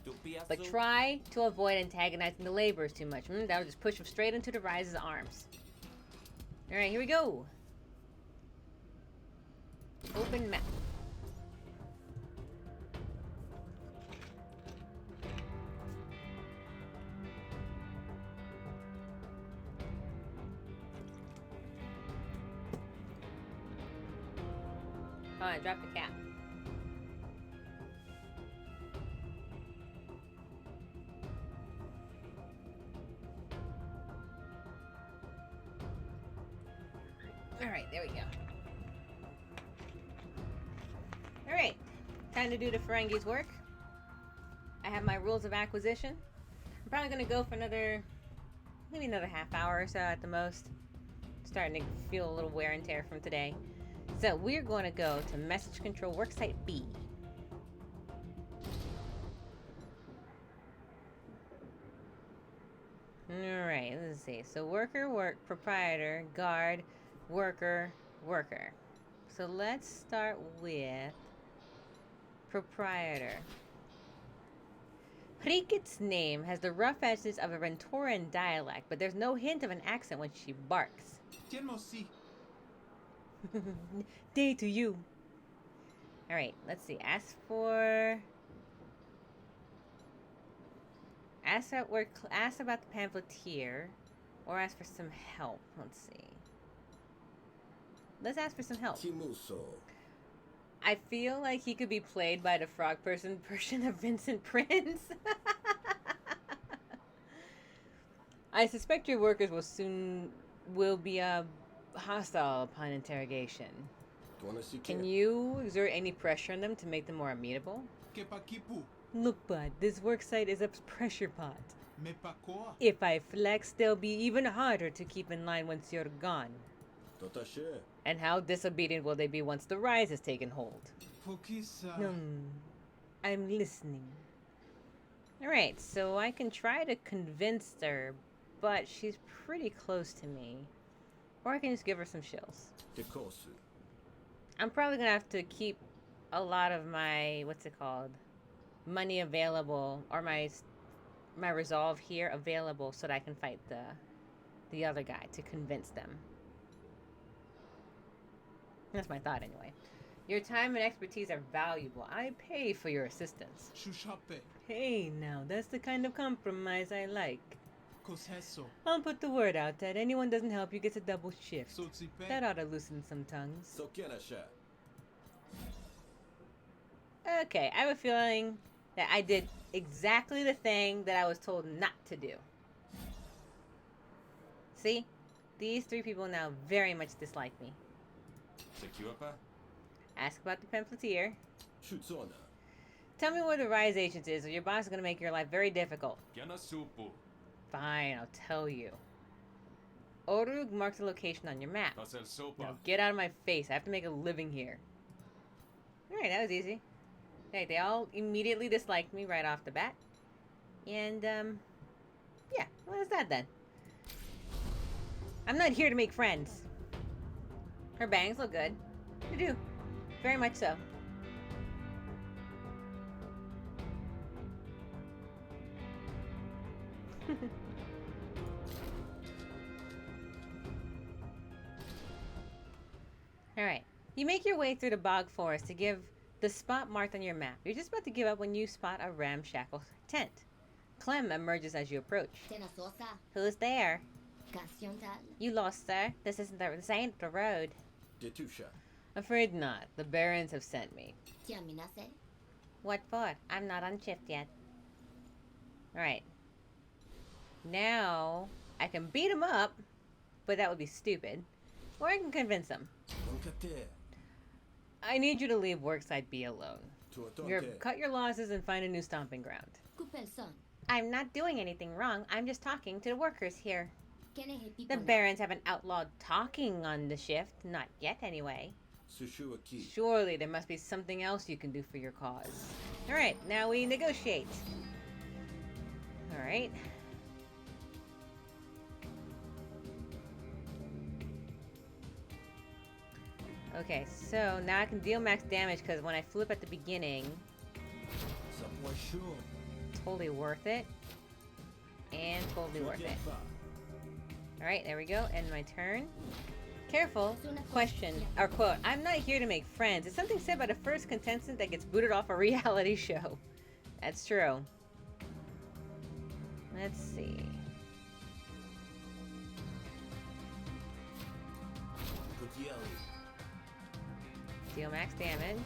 But try to avoid antagonizing the laborers too much. That'll just push them straight into the Rise's arms. Alright, here we go. Open map. Alright, drop the cap. Alright, there we go. Alright, time to do the Ferengi's work. I have my rules of acquisition. I'm probably going to go for maybe another half hour or so at the most. Starting to feel a little wear and tear from today. So we're going to go to message control worksite B. Alright, let's see. So worker, work, proprietor, guard, worker, worker. So let's start with proprietor. Rikit's name has the rough edges of a Venturan dialect, but there's no hint of an accent when she barks. Day to you. Alright, let's see. Ask about the pamphleteer, or ask for some help. Let's see. Let's ask for some help. I feel like he could be played by the frog version of Vincent Prince. I suspect your workers will be hostile upon interrogation. Can you exert any pressure on them to make them more amenable? Look, bud, this worksite is a pressure pot. If I flex, they'll be even harder to keep in line once you're gone. And how disobedient will they be once the Rise has taken hold? I'm listening. Alright, so I can try to convince her, but she's pretty close to me. Or I can just give her some shills. I'm probably gonna have to keep a lot of my, money available, or my my resolve here available so that I can fight the other guy to convince them. That's my thought anyway. Your time and expertise are valuable. I pay for your assistance. Shushape. Hey, now, that's the kind of compromise I like. Koseso. I'll put the word out that anyone doesn't help you gets a double shift. Sotsipe. That ought to loosen some tongues. Sokianasha. Okay, I have a feeling that I did exactly the thing that I was told not to do. See? These three people now very much dislike me. Sekiwapa. Ask about the pamphleteer. Shutsona. Tell me where the Rise Agent is, or your boss is going to make your life very difficult. Yanasupu. Fine, I'll tell you. Orug marks the location on your map. Pasel Sopa. Now get out of my face. I have to make a living here. Alright, that was easy. Hey, they all immediately disliked me right off the bat. And, yeah, what is that then? I'm not here to make friends. Her bangs look good. They do. Very much so. Alright. You make your way through the bog forest to give the spot marked on your map. You're just about to give up when you spot a ramshackle tent. Clem emerges as you approach. Who's there? You lost, sir. This ain't the road. Detusha. Afraid not. The barons have sent me. What for? I'm not on shift yet. Alright. Now, I can beat him up, but that would be stupid. Or I can convince him. I need you to leave Workside be alone. Cut your losses and find a new stomping ground. I'm not doing anything wrong. I'm just talking to the workers here. The barons haven't outlawed talking on the shift. Not yet, anyway. Surely there must be something else you can do for your cause. Alright, now we negotiate. Alright. Okay, so now I can deal max damage because when I flip at the beginning, totally worth it. And totally worth it. Alright, there we go. End my turn. Careful. Question, or quote, I'm not here to make friends. It's something said by the first contestant that gets booted off a reality show. That's true. Let's see. Deal max damage.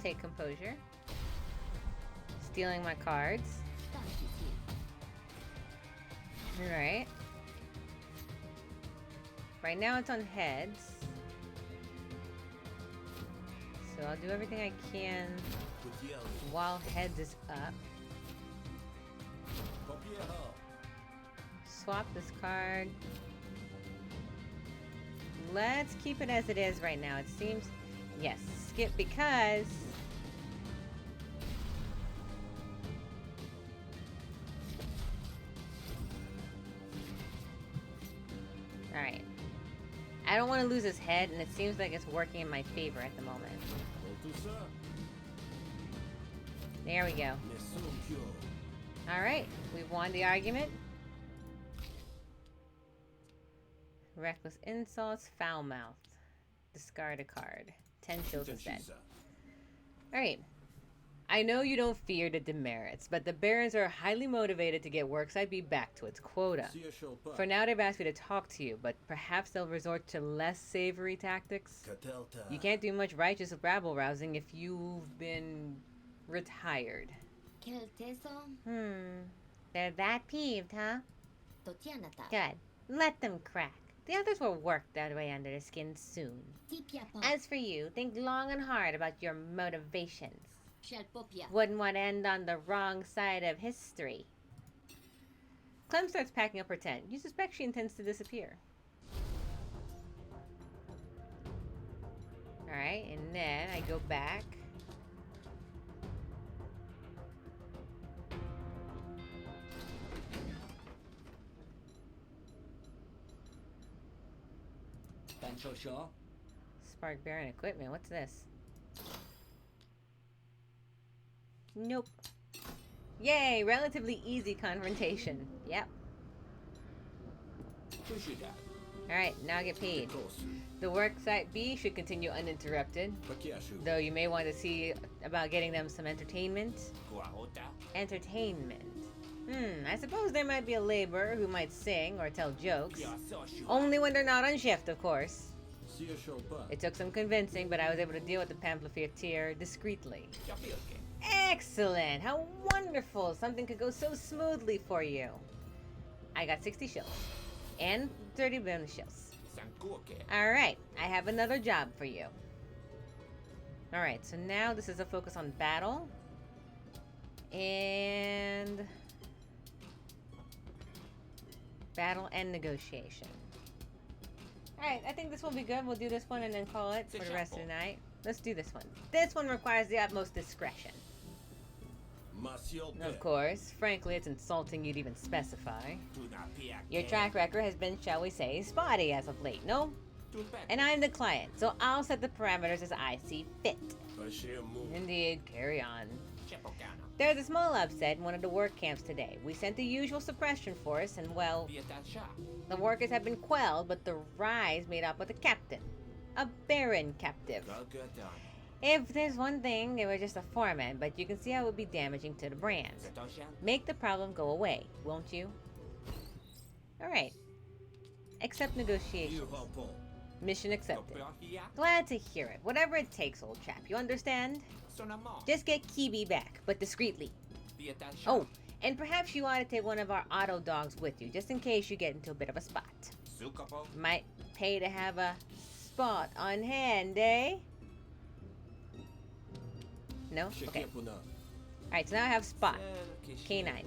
Take composure. Stealing my cards. Alright. Right now it's on heads. So I'll do everything I can while heads is up. Swap this card. Let's keep it as it is right now. It seems... Yes, skip because... Alright. I don't want to lose his head, and it seems like it's working in my favor at the moment. There we go. Alright, we've won the argument. Reckless insults, foul mouth. Discard a card. 10 shields instead. Alright. I know you don't fear the demerits, but the barons are highly motivated to get Workside B back to its quota. For now, they've asked me to talk to you, but perhaps they'll resort to less savory tactics. You can't do much righteous rabble-rousing if you've been retired. They're that peeved, huh? Good. Let them crack. The others will work their way under the skin soon. As for you, think long and hard about your motivations. Wouldn't want to end on the wrong side of history. Clem starts packing up her tent. You suspect she intends to disappear. Alright, and then I go back. Spark Baron equipment. What's this? Nope. Yay! Relatively easy confrontation. Yep. Alright, now get paid. The work site B should continue uninterrupted. Though you may want to see about getting them some entertainment. Entertainment. I suppose there might be a laborer who might sing or tell jokes. Only when they're not on shift, of course. It took some convincing, but I was able to deal with the pamphleteer discreetly. Excellent! How wonderful! Something could go so smoothly for you. I got 60 shills. And 30 bonus shills. Alright, I have another job for you. Alright, so now this is a focus on battle. And... battle and negotiation. Alright, I think this will be good. We'll do this one and then call it for the rest of the night. Let's do this one. This one requires the utmost discretion. Of course. Frankly, it's insulting you'd even specify. Your track record has been, shall we say, spotty as of late, no? And I'm the client, so I'll set the parameters as I see fit. Indeed, carry on. There's a small upset in one of the work camps today. We sent the usual suppression force, and well, the workers have been quelled, but the rise made up with a captain. A Baron captive. If there's one thing, they were just a foreman, but you can see how it would be damaging to the brand. Make the problem go away, won't you? Alright. Accept negotiations. Mission accepted. Glad to hear it. Whatever it takes, old chap. You understand? Just get Kibi back, but discreetly. Oh, and perhaps you ought to take one of our auto dogs with you, just in case you get into a bit of a spot. Might pay to have a spot on hand, eh? No? Okay. Alright, so now I have Spot. K9.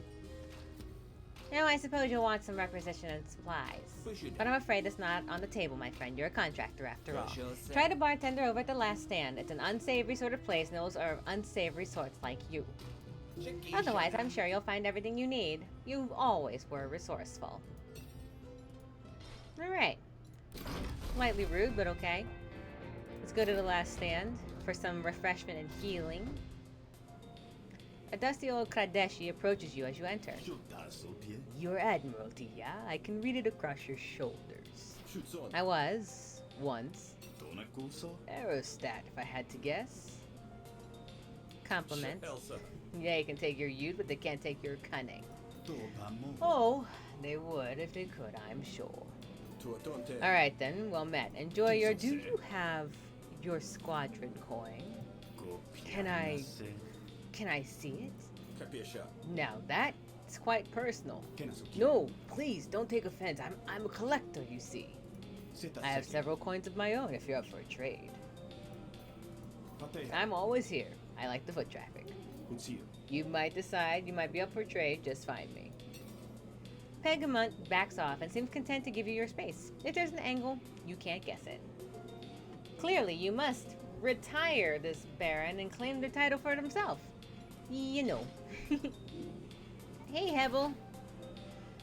Now I suppose you'll want some requisition and supplies. But I'm afraid it's not on the table, my friend. You're a contractor after all. Try to bartender over at the last stand. It's an unsavory sort of place, and those are unsavory sorts like you. Otherwise, I'm sure you'll find everything you need. You always were resourceful. Alright. Slightly rude, but okay. Let's go to the last stand for some refreshment and healing. A dusty old Kradeshi approaches you as you enter. Your Admiralty, yeah? I can read it across your shoulders. I was, once, Aerostat, if I had to guess. Compliment. Yeah, you can take your youth, but they can't take your cunning. Oh, they would if they could, I'm sure. Alright then, well met. Enjoy your... Do you have your squadron coin? Can I see it? Now that's quite personal. No, please, don't take offense. I'm a collector, you see. I have several coins of my own if you're up for a trade. I'm always here. I like the foot traffic. You might decide you might be up for a trade, just find me. Pegamont backs off and seems content to give you your space. If there's an angle, you can't guess it. Clearly, you must retire this Baron and claim the title for himself. You know. Hey, Hebel.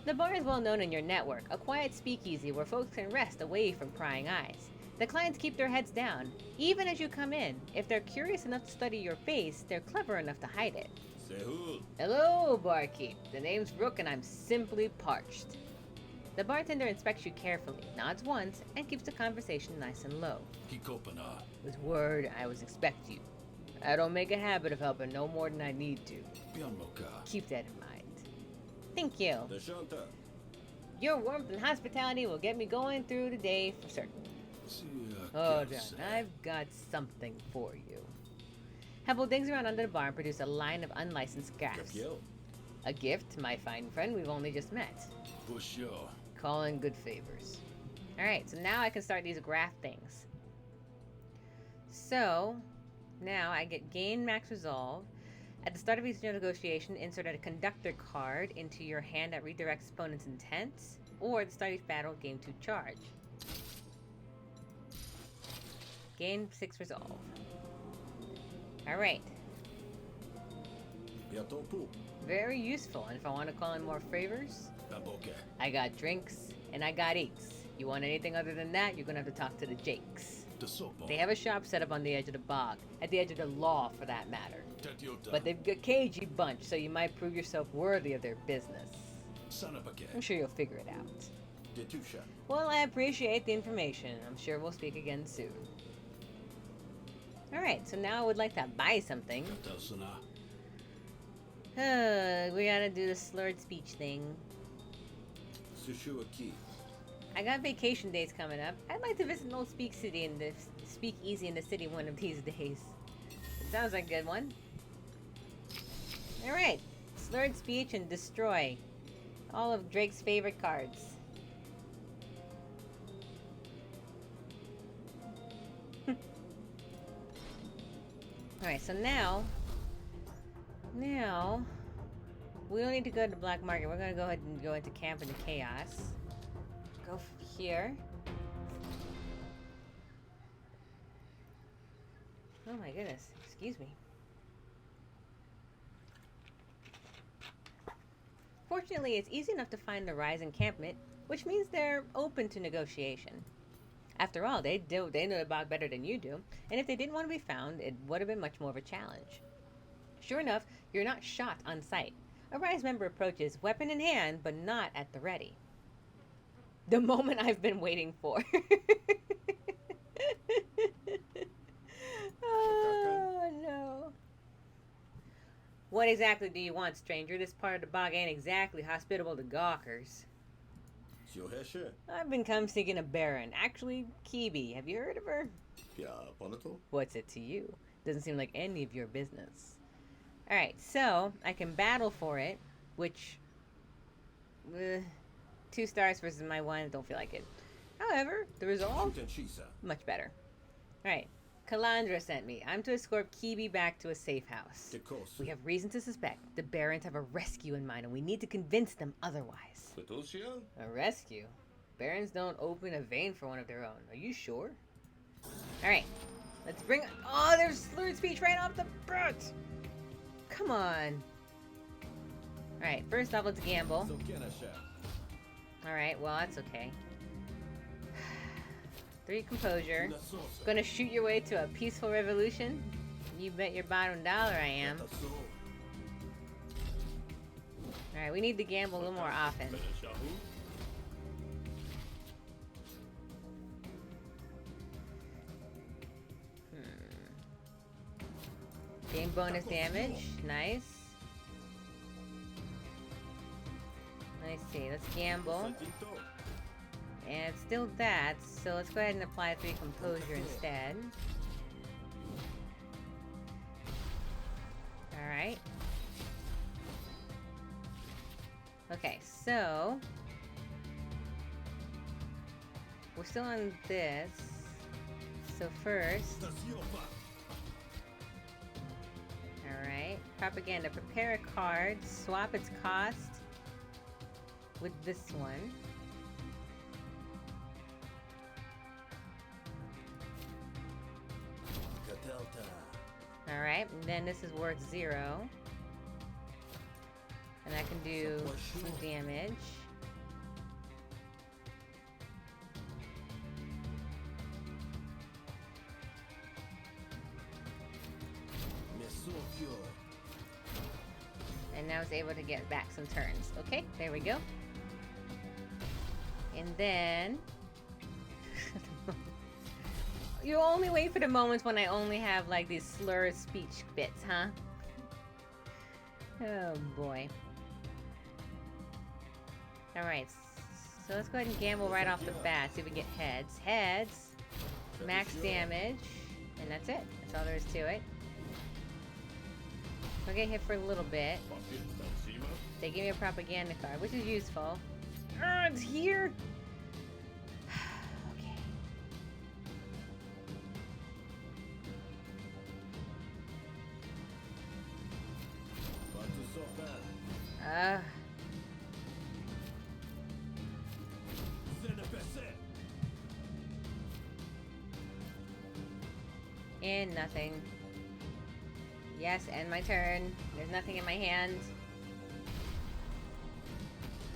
The bar is well known in your network, a quiet speakeasy where folks can rest away from prying eyes. The clients keep their heads down, even as you come in. If they're curious enough to study your face, they're clever enough to hide it. Hello, barkeep. The name's Rook and I'm simply parched. The bartender inspects you carefully, nods once, and keeps the conversation nice and low. With word, I was expect you. I don't make a habit of helping no more than I need to. Keep that in mind. Thank you. Your warmth and hospitality will get me going through the day for certain. Oh, darn, I've got something for you. Hebel digs around under the bar and produces a line of unlicensed gas. A gift, my fine friend, we've only just met. Call in good favors. Alright, so now I can start these graph things. So, now I get gain max resolve. At the start of each negotiation, insert a conductor card into your hand that redirects opponent's intent, or at the start of each battle, gain 2 charge. Gain 6 resolve. Alright. Very useful, and if I want to call in more favors, I got drinks, and I got eats. You want anything other than that, you're gonna have to talk to the Jakes. They have a shop set up on the edge of the bog, at the edge of the law for that matter. But they've got a cagey bunch, so you might prove yourself worthy of their business. I'm sure you'll figure it out. Well, I appreciate the information. I'm sure we'll speak again soon. Alright, so now I would like to buy something. We gotta do the slurred speech thing. I got vacation days coming up. I'd like to visit an old speakeasy in the city one of these days. It sounds like a good one. Alright. Slurred speech and destroy all of Drake's favorite cards. Alright, so now we don't need to go to the black market. We're gonna go ahead and go into camp into chaos. Go here. Oh my goodness, excuse me. Fortunately, it's easy enough to find the Rise encampment, which means they're open to negotiation. After all, they know the bog better than you do, and if they didn't want to be found, it would have been much more of a challenge. Sure enough, you're not shot on sight. A Rise member approaches, weapon in hand, but not at the ready. The moment I've been waiting for. Oh, no. What exactly do you want, stranger? This part of the bog ain't exactly hospitable to gawkers. I've been come seeking a baron. Actually, Kibi. Have you heard of her? What's it to you? Doesn't seem like any of your business. Alright, so I can battle for it, which 2 stars versus my 1, don't feel like it. However, the result, much better. Alright, Kalandra sent me. I'm to escort Kibi back to a safe house. We have reason to suspect the Barons have a rescue in mind, and we need to convince them otherwise. A rescue? Barons don't open a vein for one of their own. Are you sure? Alright, let's bring... Oh, there's slurred speech right off the bat! Come on. Alright, first off, let's gamble. Alright, well, that's okay. 3 composure. Gonna shoot your way to a peaceful revolution? You bet your bottom dollar I am. Alright, we need to gamble a little more often. Gain bonus damage. Nice. Let's see, let's gamble. And it's still that, so let's go ahead and apply 3 composure instead. Alright. Okay, so we're still on this. So first, alright, propaganda. Prepare a card, swap its cost with this one. Alright, and then this is worth 0. And I can do some damage. And now it's able to get back some turns. Okay, there we go. And then... You only wait for the moments when I only have, like, these slurred speech bits, huh? Oh, boy. Alright, so let's go ahead and gamble right off the bat. See if we get heads. Heads. Max damage. And that's it. That's all there is to it. I'll get hit for a little bit. They give me a propaganda card, which is useful. It's here! Okay. And nothing. Yes, end my turn. There's nothing in my hand.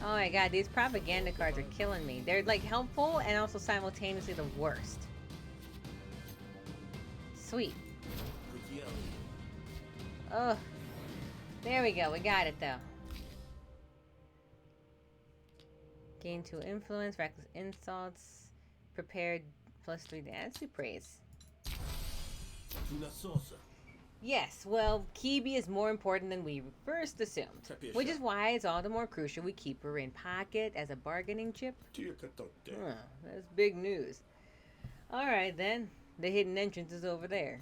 Oh my god, these propaganda cards are killing me. They're like helpful and also simultaneously the worst. Sweet. Oh, there we go. We got it though. Gain 2 influence, reckless insults, prepared +3 dance to praise. Yes, well, Kibi is more important than we first assumed, which is why it's all the more crucial we keep her in pocket as a bargaining chip. That's big news. Alright then, the hidden entrance is over there.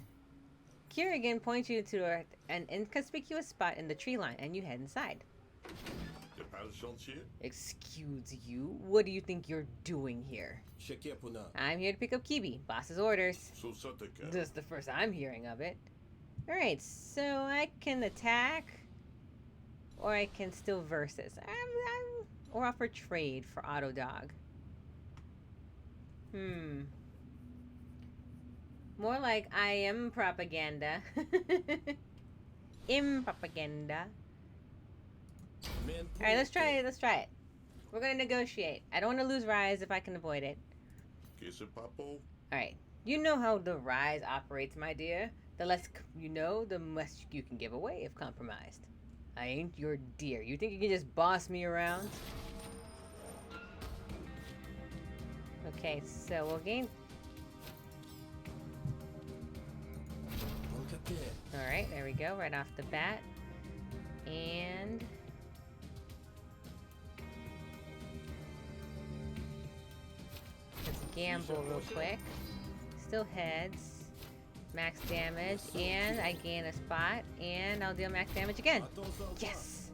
Kerrigan points you to an inconspicuous spot in the tree line, and you head inside. Excuse you? What do you think you're doing here? I'm here to pick up Kibi. Boss's orders. This is the first I'm hearing of it. Alright, so I can attack, or I can still versus. Or offer trade for Auto Dog. More like I am propaganda. Propaganda. Alright, let's try it. Let's try it. We're gonna negotiate. I don't want to lose Rise if I can avoid it. Alright. You know how the Rise operates, my dear. The less you know, the less you can give away if compromised. I ain't your dear. You think you can just boss me around? Okay, so we'll gain... Alright, there we go. Right off the bat. And... let's gamble real quick. Still heads. Max damage, and I gain a spot, and I'll deal max damage again. Yes!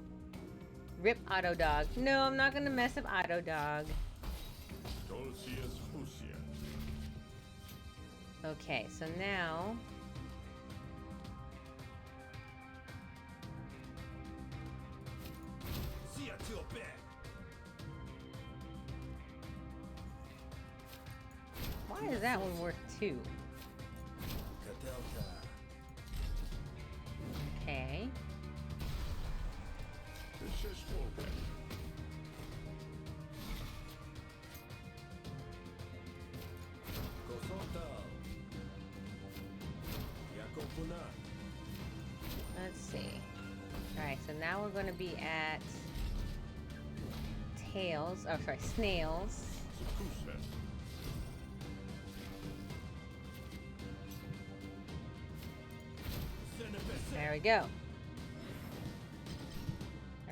Rip Auto Dog. No, I'm not gonna mess up Auto Dog. Okay, so now... why is that one worth 2? Okay. Let's see. Alright, so now we're going to be at tails. Oh, sorry, snails. There we go.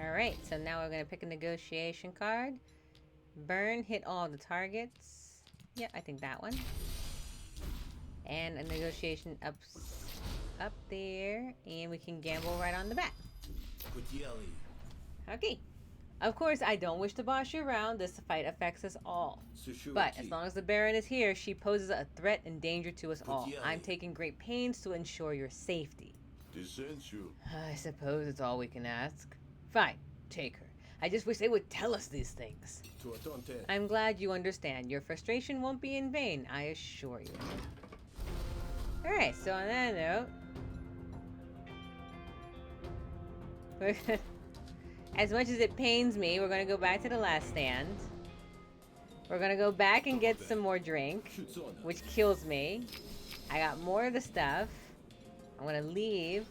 Alright, so now we're going to pick a negotiation card. Burn, hit all the targets. Yeah, I think that one. And a negotiation up there. And we can gamble right on the bat. Okay. Of course, I don't wish to boss you around. This fight affects us all. But as long as the Baron is here, she poses a threat and danger to us all. I'm taking great pains to ensure your safety. I suppose it's all we can ask. Fine, take her. I just wish they would tell us these things. I'm glad you understand. Your frustration won't be in vain, I assure you. Alright, so on that note... as much as it pains me, we're gonna go back to the last stand. We're gonna go back and get some more drink, which kills me. I got more of the stuff. I'm gonna leave,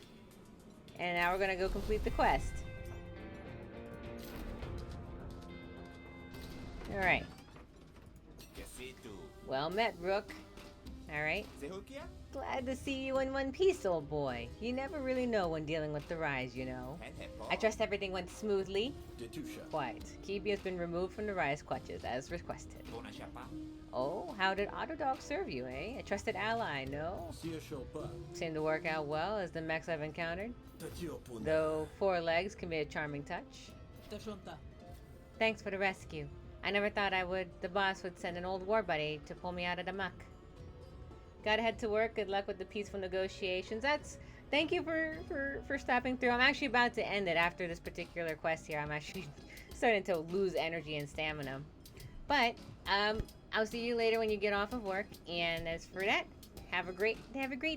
and now we're gonna go complete the quest. Alright. Well met, Rook. Alright. Glad to see you in one piece, old boy. You never really know when dealing with the Rise, you know. I trust everything went smoothly. Quite. Kibi has been removed from the Rise clutches, as requested. Oh, how did Auto Dog serve you, eh? A trusted ally, no? Seemed to work out well as the mechs I've encountered. Though 4 legs can be a charming touch. Thanks for the rescue. I never thought the boss would send an old war buddy to pull me out of the muck. Gotta head to work. Good luck with the peaceful negotiations. Thank you for stopping through. I'm actually about to end it after this particular quest here. I'm actually starting to lose energy and stamina. But, I'll see you later when you get off of work. And as for that, have a great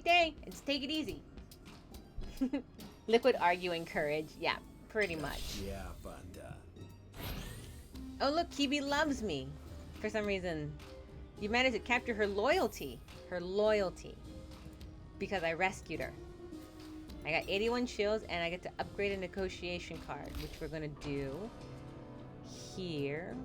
day. And just take it easy. Liquid arguing courage. Yeah, pretty much. Yeah, but oh look, Kibi loves me. For some reason, you managed to capture her loyalty. Her loyalty. because I rescued her. I got 81 shields, and I get to upgrade a negotiation card, which we're gonna do here.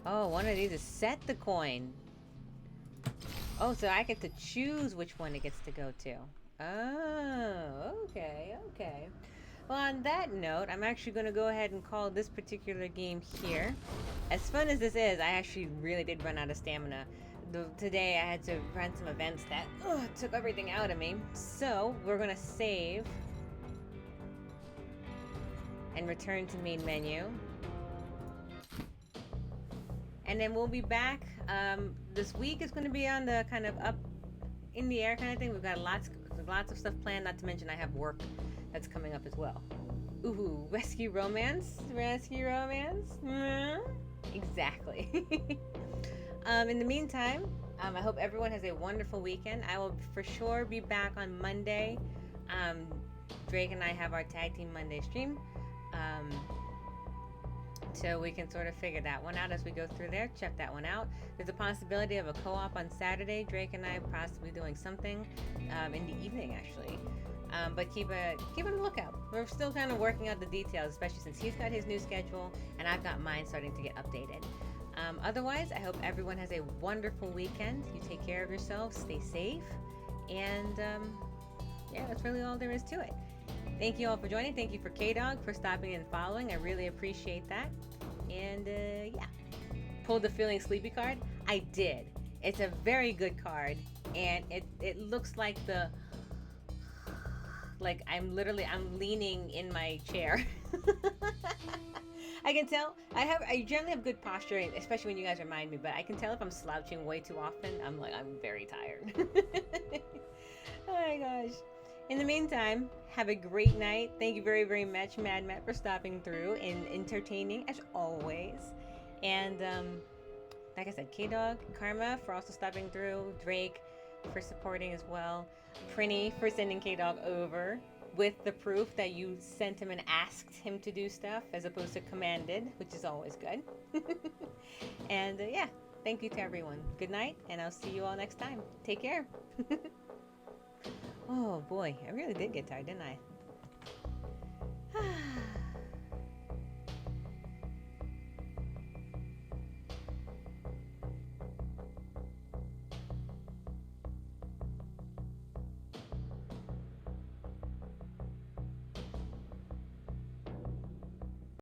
Oh, one of these is set the coin. Oh, so I get to choose which one it gets to go to. Oh, okay, okay. Well, on that note, I'm actually going to go ahead and call this particular game here. As fun as this is, I actually really did run out of stamina. Today I had to run some events that took everything out of me. So, we're going to save and return to main menu. And then we'll be back. This week is going to be on the kind of up in the air kind of thing. We've got lots of stuff planned, not to mention I have work that's coming up as well. Ooh, rescue romance? Rescue romance? Exactly. In the meantime, I hope everyone has a wonderful weekend. I will for sure be back on Monday. Drake and I have our Tag Team Monday stream. So we can sort of figure that one out as we go through there. Check that one out. There's a possibility of a co-op on Saturday. Drake and I possibly doing something in the evening, actually. But keep on the lookout. We're still kind of working out the details, especially since he's got his new schedule and I've got mine starting to get updated. Otherwise, I hope everyone has a wonderful weekend. You take care of yourselves, stay safe, and yeah, that's really all there is to it. Thank you all for joining. Thank you for K-Dog for stopping and following. I really appreciate that. And yeah, pulled the Feeling Sleepy card. I did. It's a very good card, and it looks like I'm leaning in my chair. I can tell. I generally have good posture, especially when you guys remind me. But I can tell if I'm slouching way too often. I'm very tired. Oh my gosh. In the meantime, have a great night. Thank you very, very much, Mad Matt, for stopping through and entertaining as always. And like I said, K-Dog, Karma for also stopping through, Drake for supporting as well, Prinny for sending K-Dog over with the proof that you sent him and asked him to do stuff as opposed to commanded, which is always good. And yeah, thank you to everyone. Good night, and I'll see you all next time. Take care. Oh boy, I really did get tired, didn't I?